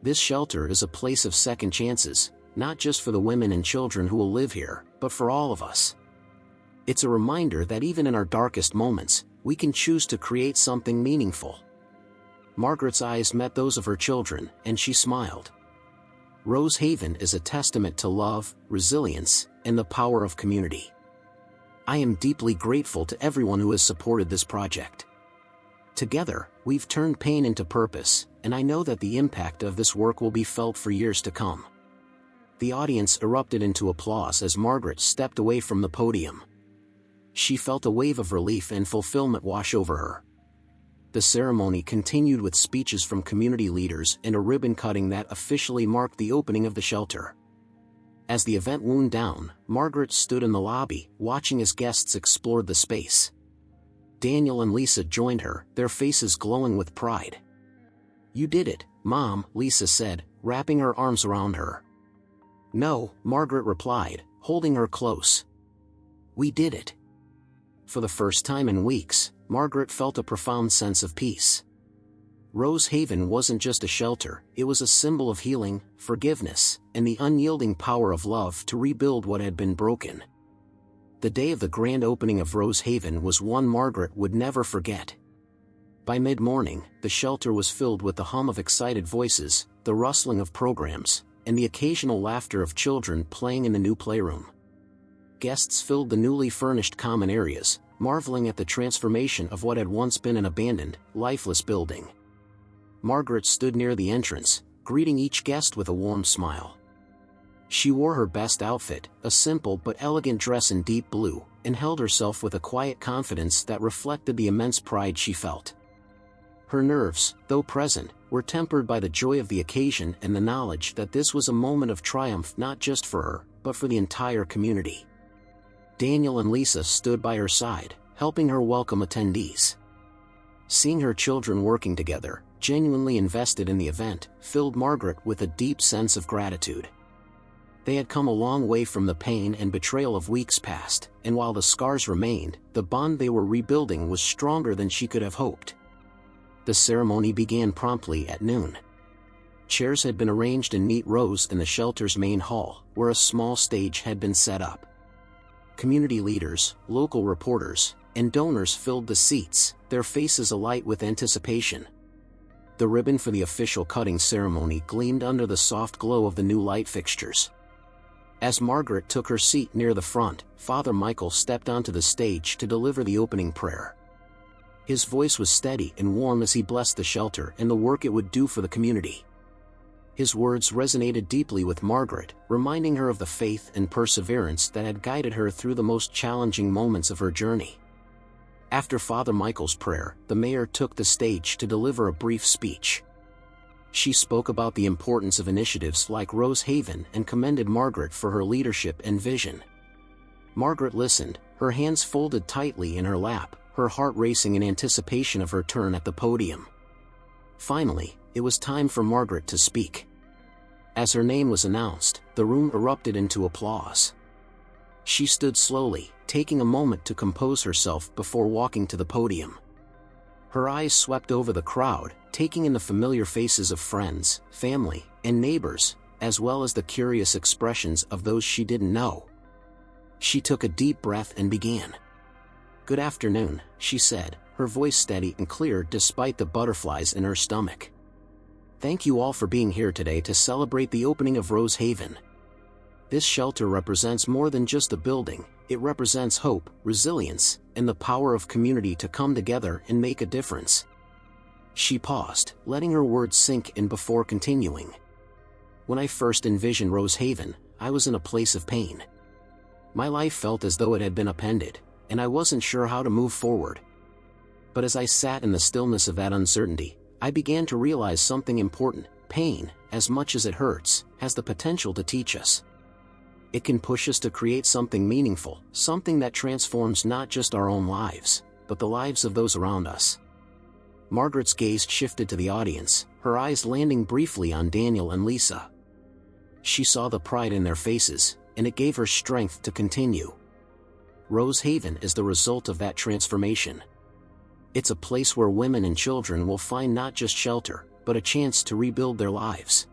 "This shelter is a place of second chances, not just for the women and children who will live here, but for all of us. It's a reminder that even in our darkest moments, we can choose to create something meaningful." Margaret's eyes met those of her children, and she smiled. Rose Haven is a testament to love, resilience, and the power of community. I am deeply grateful to everyone who has supported this project. Together, we've turned pain into purpose, and I know that the impact of this work will be felt for years to come. The audience erupted into applause as Margaret stepped away from the podium. She felt a wave of relief and fulfillment wash over her. The ceremony continued with speeches from community leaders and a ribbon cutting that officially marked the opening of the shelter. As the event wound down, Margaret stood in the lobby, watching as guests explored the space. Daniel and Lisa joined her, their faces glowing with pride. "You did it, Mom," Lisa said, wrapping her arms around her. "No," Margaret replied, holding her close. "We did it." For the first time in weeks, Margaret felt a profound sense of peace. Rose Haven wasn't just a shelter, it was a symbol of healing, forgiveness, and the unyielding power of love to rebuild what had been broken. The day of the grand opening of Rose Haven was one Margaret would never forget. By mid-morning, the shelter was filled with the hum of excited voices, the rustling of programs, and the occasional laughter of children playing in the new playroom. Guests filled the newly furnished common areas, marveling at the transformation of what had once been an abandoned, lifeless building. Margaret stood near the entrance, greeting each guest with a warm smile. She wore her best outfit, a simple but elegant dress in deep blue, and held herself with a quiet confidence that reflected the immense pride she felt. Her nerves, though present, were tempered by the joy of the occasion and the knowledge that this was a moment of triumph not just for her, but for the entire community. Daniel and Lisa stood by her side, helping her welcome attendees. Seeing her children working together, genuinely invested in the event, filled Margaret with a deep sense of gratitude. They had come a long way from the pain and betrayal of weeks past, and while the scars remained, the bond they were rebuilding was stronger than she could have hoped. The ceremony began promptly at noon. Chairs had been arranged in neat rows in the shelter's main hall, where a small stage had been set up. Community leaders, local reporters, and donors filled the seats, their faces alight with anticipation. The ribbon for the official cutting ceremony gleamed under the soft glow of the new light fixtures. As Margaret took her seat near the front, Father Michael stepped onto the stage to deliver the opening prayer. His voice was steady and warm as he blessed the shelter and the work it would do for the community. His words resonated deeply with Margaret, reminding her of the faith and perseverance that had guided her through the most challenging moments of her journey. After Father Michael's prayer, the mayor took the stage to deliver a brief speech. She spoke about the importance of initiatives like Rose Haven and commended Margaret for her leadership and vision. Margaret listened, her hands folded tightly in her lap, her heart racing in anticipation of her turn at the podium. Finally, it was time for Margaret to speak. As her name was announced, the room erupted into applause. She stood slowly, taking a moment to compose herself before walking to the podium. Her eyes swept over the crowd, taking in the familiar faces of friends, family, and neighbors, as well as the curious expressions of those she didn't know. She took a deep breath and began. "Good afternoon," she said, her voice steady and clear despite the butterflies in her stomach. "Thank you all for being here today to celebrate the opening of Rose Haven. This shelter represents more than just a building, it represents hope, resilience, and the power of community to come together and make a difference." She paused, letting her words sink in before continuing. "When I first envisioned Rose Haven, I was in a place of pain. My life felt as though it had been upended, and I wasn't sure how to move forward. But as I sat in the stillness of that uncertainty, I began to realize something important: pain, as much as it hurts, has the potential to teach us. It can push us to create something meaningful, something that transforms not just our own lives, but the lives of those around us." Margaret's gaze shifted to the audience, her eyes landing briefly on Daniel and Lisa. She saw the pride in their faces, and it gave her strength to continue. Rose Haven is the result of that transformation. It's a place where women and children will find not just shelter, but a chance to rebuild their lives.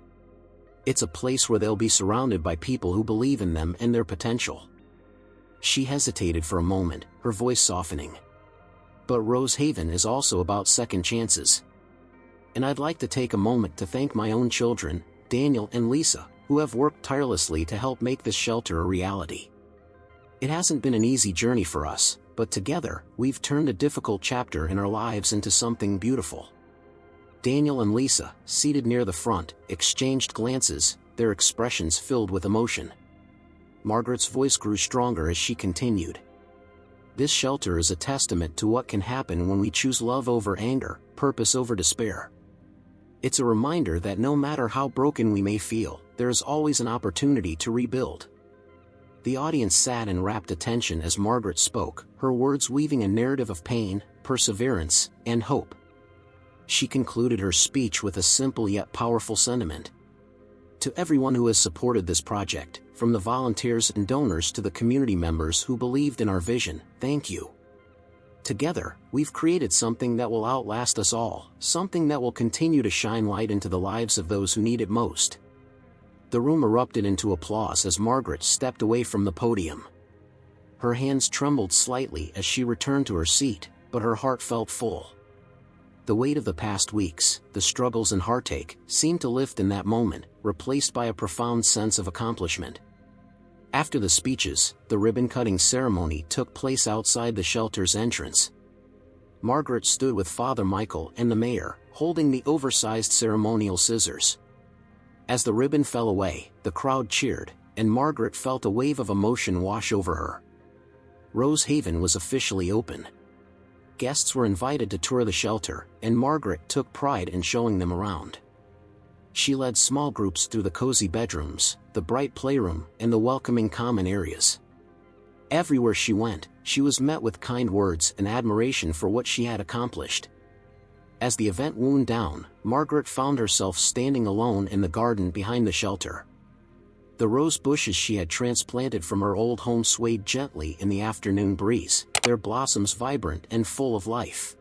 It's a place where they'll be surrounded by people who believe in them and their potential. She hesitated for a moment, her voice softening. "But Rose Haven is also about second chances. And I'd like to take a moment to thank my own children, Daniel and Lisa, who have worked tirelessly to help make this shelter a reality. It hasn't been an easy journey for us, but together, we've turned a difficult chapter in our lives into something beautiful." Daniel and Lisa, seated near the front, exchanged glances, their expressions filled with emotion. Margaret's voice grew stronger as she continued. "This shelter is a testament to what can happen when we choose love over anger, purpose over despair. It's a reminder that no matter how broken we may feel, there is always an opportunity to rebuild." The audience sat in rapt attention as Margaret spoke, her words weaving a narrative of pain, perseverance, and hope. She concluded her speech with a simple yet powerful sentiment. "To everyone who has supported this project, from the volunteers and donors to the community members who believed in our vision, thank you. Together, we've created something that will outlast us all, something that will continue to shine light into the lives of those who need it most." The room erupted into applause as Margaret stepped away from the podium. Her hands trembled slightly as she returned to her seat, but her heart felt full. The weight of the past weeks, the struggles and heartache, seemed to lift in that moment, replaced by a profound sense of accomplishment. After the speeches, the ribbon-cutting ceremony took place outside the shelter's entrance. Margaret stood with Father Michael and the mayor, holding the oversized ceremonial scissors. As the ribbon fell away, the crowd cheered, and Margaret felt a wave of emotion wash over her. Rose Haven was officially open. Guests were invited to tour the shelter, and Margaret took pride in showing them around. She led small groups through the cozy bedrooms, the bright playroom, and the welcoming common areas. Everywhere she went, she was met with kind words and admiration for what she had accomplished. As the event wound down, Margaret found herself standing alone in the garden behind the shelter. The rose bushes she had transplanted from her old home swayed gently in the afternoon breeze, their blossoms vibrant and full of life.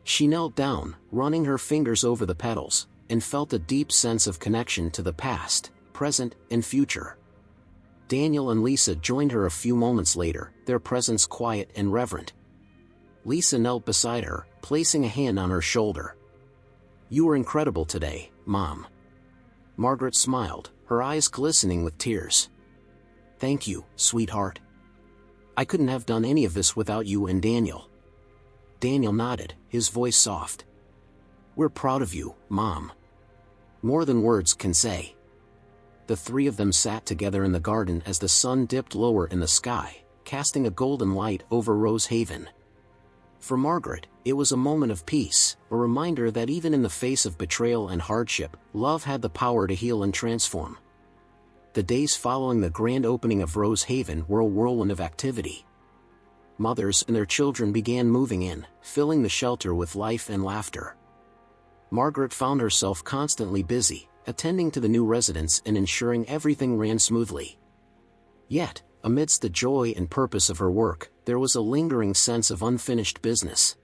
She knelt down, running her fingers over the petals, and felt a deep sense of connection to the past, present, and future. Daniel and Lisa joined her a few moments later, their presence quiet and reverent. Lisa knelt beside her, placing a hand on her shoulder. "You were incredible today, Mom." Margaret smiled, her eyes glistening with tears. "Thank you, sweetheart. I couldn't have done any of this without you and Daniel." Daniel nodded, his voice soft. "We're proud of you, Mom. More than words can say." The three of them sat together in the garden as the sun dipped lower in the sky, casting a golden light over Rose Haven. For Margaret, it was a moment of peace, a reminder that even in the face of betrayal and hardship, love had the power to heal and transform. The days following the grand opening of Rose Haven were a whirlwind of activity. Mothers and their children began moving in, filling the shelter with life and laughter. Margaret found herself constantly busy, attending to the new residents and ensuring everything ran smoothly. Yet, amidst the joy and purpose of her work, there was a lingering sense of unfinished business.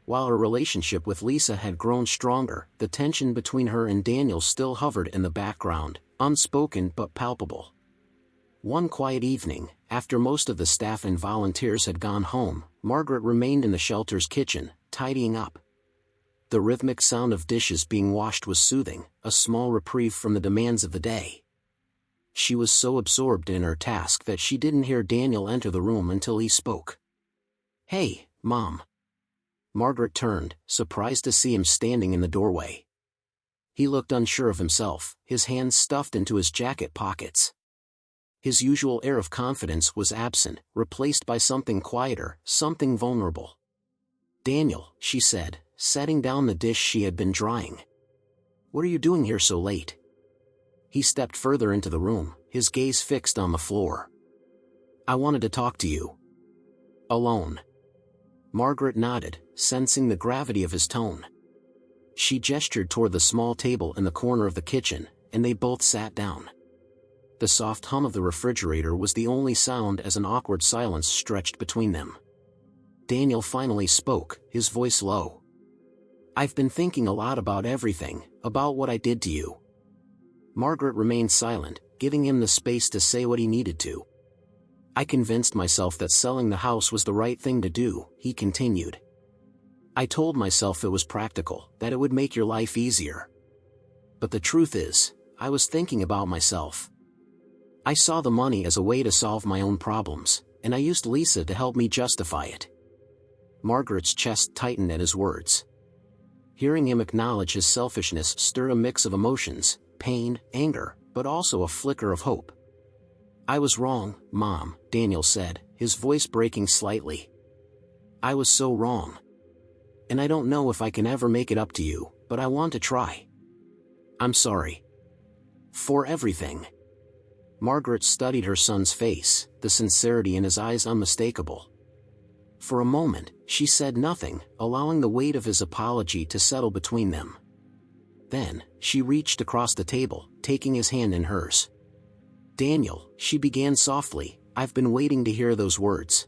While her relationship with Lisa had grown stronger, the tension between her and Daniel still hovered in the background, unspoken but palpable. One quiet evening, after most of the staff and volunteers had gone home, Margaret remained in the shelter's kitchen, tidying up. The rhythmic sound of dishes being washed was soothing, a small reprieve from the demands of the day. She was so absorbed in her task that she didn't hear Daniel enter the room until he spoke. "Hey, Mom." Margaret turned, surprised to see him standing in the doorway. He looked unsure of himself, his hands stuffed into his jacket pockets. His usual air of confidence was absent, replaced by something quieter, something vulnerable. "Daniel," she said, setting down the dish she had been drying. "What are you doing here so late?" He stepped further into the room, his gaze fixed on the floor. "I wanted to talk to you. Alone." Margaret nodded, sensing the gravity of his tone. She gestured toward the small table in the corner of the kitchen, and they both sat down. The soft hum of the refrigerator was the only sound as an awkward silence stretched between them. Daniel finally spoke, his voice low. "I've been thinking a lot about everything, about what I did to you." Margaret remained silent, giving him the space to say what he needed to. "I convinced myself that selling the house was the right thing to do," he continued. "I told myself it was practical, that it would make your life easier. But the truth is, I was thinking about myself. I saw the money as a way to solve my own problems, and I used Lisa to help me justify it." Margaret's chest tightened at his words. Hearing him acknowledge his selfishness stirred a mix of emotions, pain, anger, but also a flicker of hope. "I was wrong, Mom," Daniel said, his voice breaking slightly. "I was so wrong. And I don't know if I can ever make it up to you, but I want to try. I'm sorry. For everything." Margaret studied her son's face, the sincerity in his eyes unmistakable. For a moment, she said nothing, allowing the weight of his apology to settle between them. Then, she reached across the table, taking his hand in hers. "Daniel," she began softly, "I've been waiting to hear those words.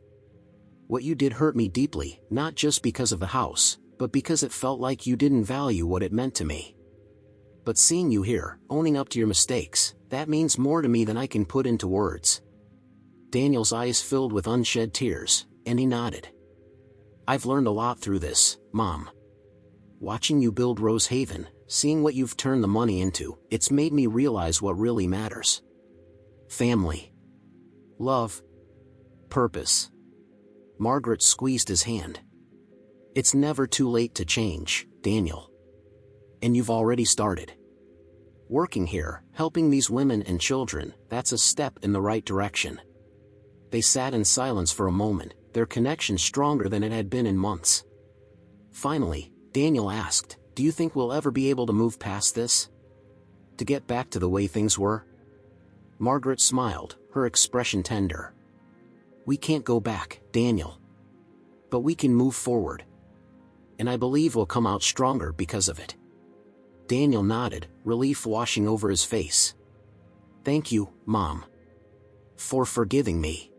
What you did hurt me deeply, not just because of the house, but because it felt like you didn't value what it meant to me. But seeing you here, owning up to your mistakes, that means more to me than I can put into words." Daniel's eyes filled with unshed tears, and he nodded. "I've learned a lot through this, Mom. Watching you build Rose Haven, seeing what you've turned the money into, it's made me realize what really matters. Family. Love. Purpose." Margaret squeezed his hand. "It's never too late to change, Daniel. And you've already started. Working here, helping these women and children, that's a step in the right direction." They sat in silence for a moment, their connection stronger than it had been in months. Finally, Daniel asked, "Do you think we'll ever be able to move past this? To get back to the way things were?" Margaret smiled, her expression tender. "We can't go back, Daniel. But we can move forward. And I believe we'll come out stronger because of it." Daniel nodded, relief washing over his face. Thank you, Mom, for forgiving me.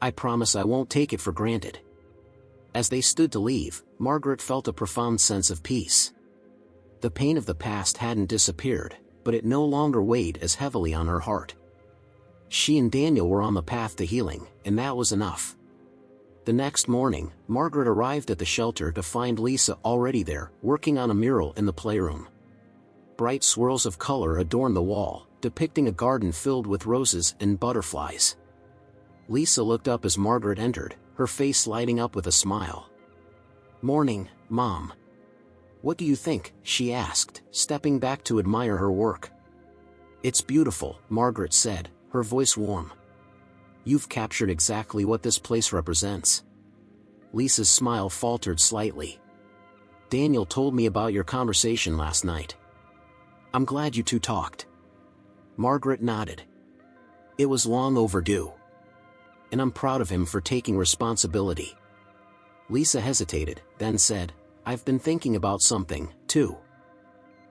I promise I won't take it for granted." As they stood to leave, Margaret felt a profound sense of peace. The pain of the past hadn't disappeared, but it no longer weighed as heavily on her heart. She and Daniel were on the path to healing, and that was enough. The next morning, Margaret arrived at the shelter to find Lisa already there, working on a mural in the playroom. Bright swirls of color adorned the wall, depicting a garden filled with roses and butterflies. Lisa looked up as Margaret entered, her face lighting up with a smile. "Morning, Mom. What do you think?" she asked, stepping back to admire her work. "It's beautiful," Margaret said, her voice warm. "You've captured exactly what this place represents." Lisa's smile faltered slightly. "Daniel told me about your conversation last night. I'm glad you two talked." Margaret nodded. "It was long overdue. And I'm proud of him for taking responsibility." Lisa hesitated, then said, "I've been thinking about something, too.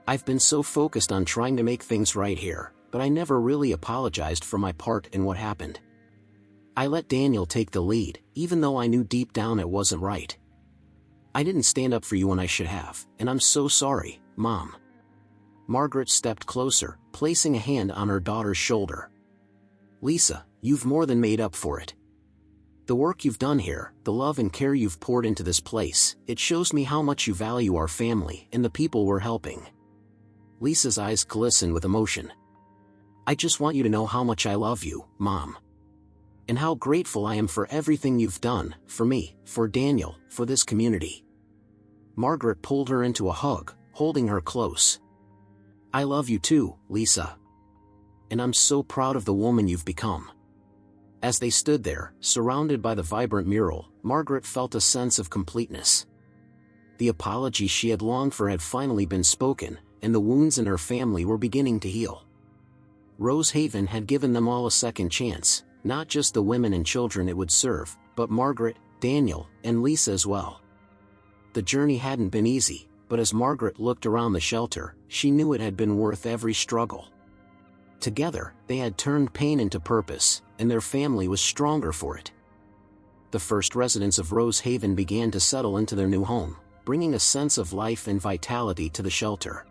I've been so focused on trying to make things right here, but I never really apologized for my part in what happened. I let Daniel take the lead, even though I knew deep down it wasn't right. I didn't stand up for you when I should have, and I'm so sorry, Mom." Margaret stepped closer, placing a hand on her daughter's shoulder. "Lisa, you've more than made up for it. The work you've done here, the love and care you've poured into this place, it shows me how much you value our family and the people we're helping." Lisa's eyes glistened with emotion. "I just want you to know how much I love you, Mom. And how grateful I am for everything you've done, for me, for Daniel, for this community." Margaret pulled her into a hug, holding her close. "I love you too, Lisa. And I'm so proud of the woman you've become." As they stood there, surrounded by the vibrant mural, Margaret felt a sense of completeness. The apology she had longed for had finally been spoken, and the wounds in her family were beginning to heal. Rose Haven had given them all a second chance, not just the women and children it would serve, but Margaret, Daniel, and Lisa as well. The journey hadn't been easy, but as Margaret looked around the shelter, she knew it had been worth every struggle. Together, they had turned pain into purpose, and their family was stronger for it. The first residents of Rose Haven began to settle into their new home, bringing a sense of life and vitality to the shelter.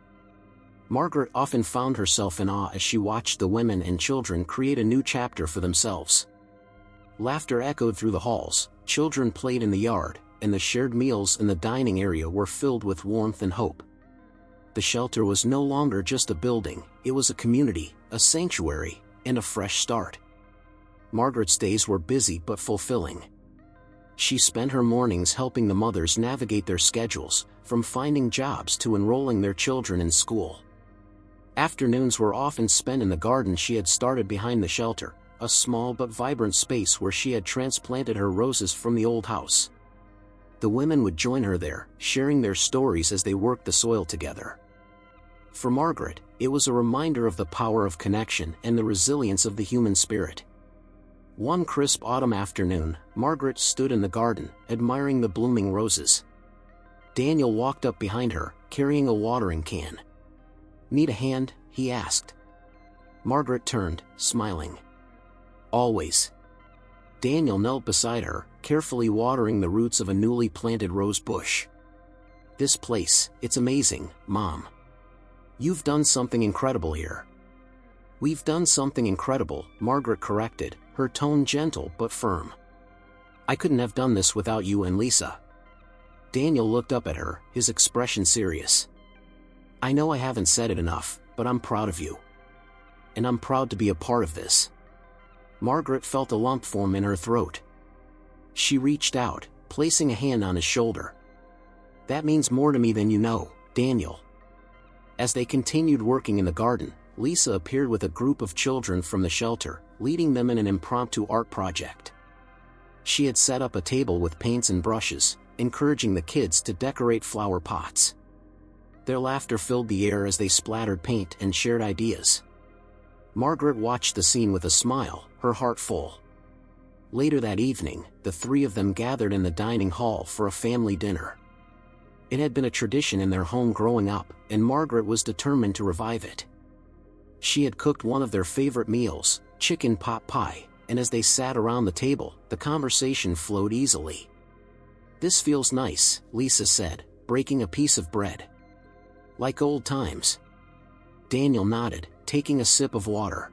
Margaret often found herself in awe as she watched the women and children create a new chapter for themselves. Laughter echoed through the halls, children played in the yard, and the shared meals in the dining area were filled with warmth and hope. The shelter was no longer just a building, it was a community, a sanctuary, and a fresh start. Margaret's days were busy but fulfilling. She spent her mornings helping the mothers navigate their schedules, from finding jobs to enrolling their children in school. Afternoons were often spent in the garden she had started behind the shelter, a small but vibrant space where she had transplanted her roses from the old house. The women would join her there, sharing their stories as they worked the soil together. For Margaret, it was a reminder of the power of connection and the resilience of the human spirit. One crisp autumn afternoon, Margaret stood in the garden, admiring the blooming roses. Daniel walked up behind her, carrying a watering can. "Need a hand?" he asked. Margaret turned, smiling. "Always." Daniel knelt beside her, carefully watering the roots of a newly planted rose bush. "This place, it's amazing, Mom. You've done something incredible here." "We've done something incredible," Margaret corrected, her tone gentle but firm. "I couldn't have done this without you and Lisa." Daniel looked up at her, his expression serious. "I know I haven't said it enough, but I'm proud of you. And I'm proud to be a part of this." Margaret felt a lump form in her throat. She reached out, placing a hand on his shoulder. "That means more to me than you know, Daniel." As they continued working in the garden, Lisa appeared with a group of children from the shelter, leading them in an impromptu art project. She had set up a table with paints and brushes, encouraging the kids to decorate flower pots. Their laughter filled the air as they splattered paint and shared ideas. Margaret watched the scene with a smile, her heart full. Later that evening, the three of them gathered in the dining hall for a family dinner. It had been a tradition in their home growing up, and Margaret was determined to revive it. She had cooked one of their favorite meals, chicken pot pie, and as they sat around the table, the conversation flowed easily. "This feels nice," Lisa said, breaking a piece of bread. "Like old times." Daniel nodded, taking a sip of water.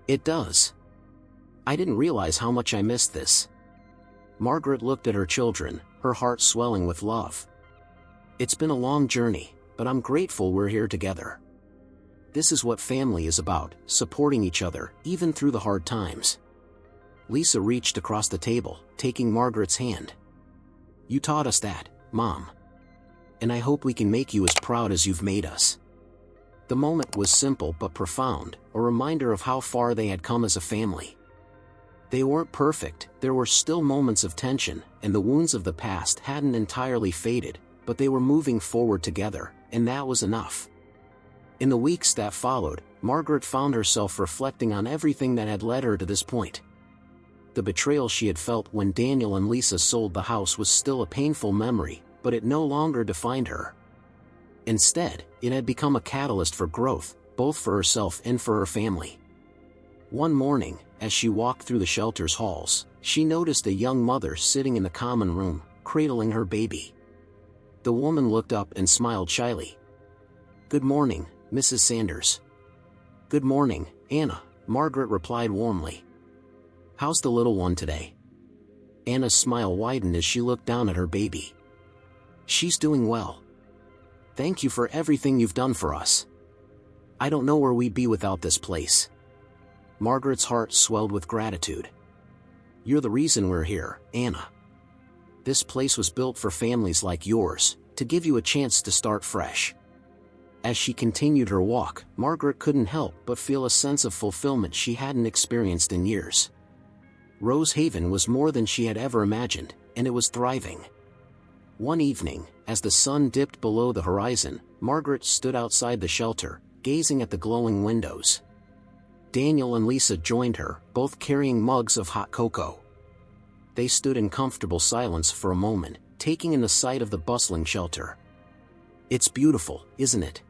"It does. I didn't realize how much I missed this." Margaret looked at her children, her heart swelling with love. "It's been a long journey, but I'm grateful we're here together. This is what family is about, supporting each other, even through the hard times." Lisa reached across the table, taking Margaret's hand. "You taught us that, Mom. And I hope we can make you as proud as you've made us." The moment was simple but profound, a reminder of how far they had come as a family. They weren't perfect, there were still moments of tension, and the wounds of the past hadn't entirely faded, but they were moving forward together, and that was enough. In the weeks that followed, Margaret found herself reflecting on everything that had led her to this point. The betrayal she had felt when Daniel and Lisa sold the house was still a painful memory, but it no longer defined her. Instead, it had become a catalyst for growth, both for herself and for her family. One morning, as she walked through the shelter's halls, she noticed a young mother sitting in the common room, cradling her baby. The woman looked up and smiled shyly. "Good morning, Mrs. Sanders." "Good morning, Anna," Margaret replied warmly. "How's the little one today?" Anna's smile widened as she looked down at her baby. "She's doing well. Thank you for everything you've done for us. I don't know where we'd be without this place." Margaret's heart swelled with gratitude. "You're the reason we're here, Anna. This place was built for families like yours, to give you a chance to start fresh." As she continued her walk, Margaret couldn't help but feel a sense of fulfillment she hadn't experienced in years. Rose Haven was more than she had ever imagined, and it was thriving. One evening, as the sun dipped below the horizon, Margaret stood outside the shelter, gazing at the glowing windows. Daniel and Lisa joined her, both carrying mugs of hot cocoa. They stood in comfortable silence for a moment, taking in the sight of the bustling shelter. "It's beautiful, isn't it?"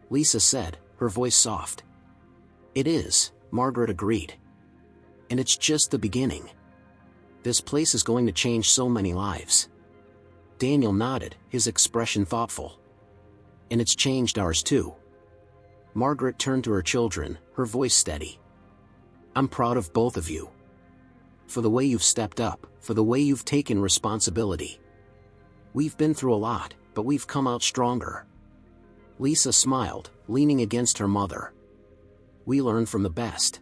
Lisa said, her voice soft. "It is," Margaret agreed. "And it's just the beginning. This place is going to change so many lives." Daniel nodded, his expression thoughtful. "And it's changed ours too." Margaret turned to her children, her voice steady. "I'm proud of both of you. For the way you've stepped up, for the way you've taken responsibility. We've been through a lot, but we've come out stronger." Lisa smiled, leaning against her mother. "We learn from the best."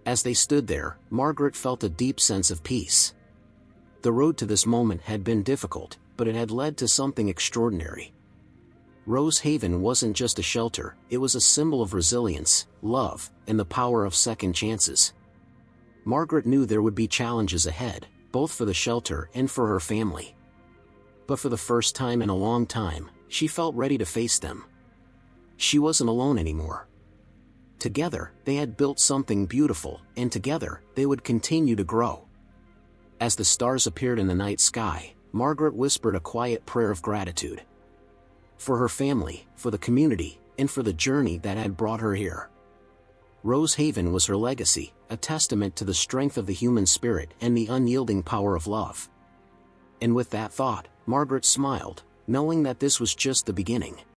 As they stood there, Margaret felt a deep sense of peace. The road to this moment had been difficult, but it had led to something extraordinary. Rose Haven wasn't just a shelter, it was a symbol of resilience, love, and the power of second chances. Margaret knew there would be challenges ahead, both for the shelter and for her family. But for the first time in a long time, she felt ready to face them. She wasn't alone anymore. Together, they had built something beautiful, and together, they would continue to grow. As the stars appeared in the night sky, Margaret whispered a quiet prayer of gratitude. For her family, for the community, and for the journey that had brought her here. Rose Haven was her legacy, a testament to the strength of the human spirit and the unyielding power of love. And with that thought, Margaret smiled, knowing that this was just the beginning.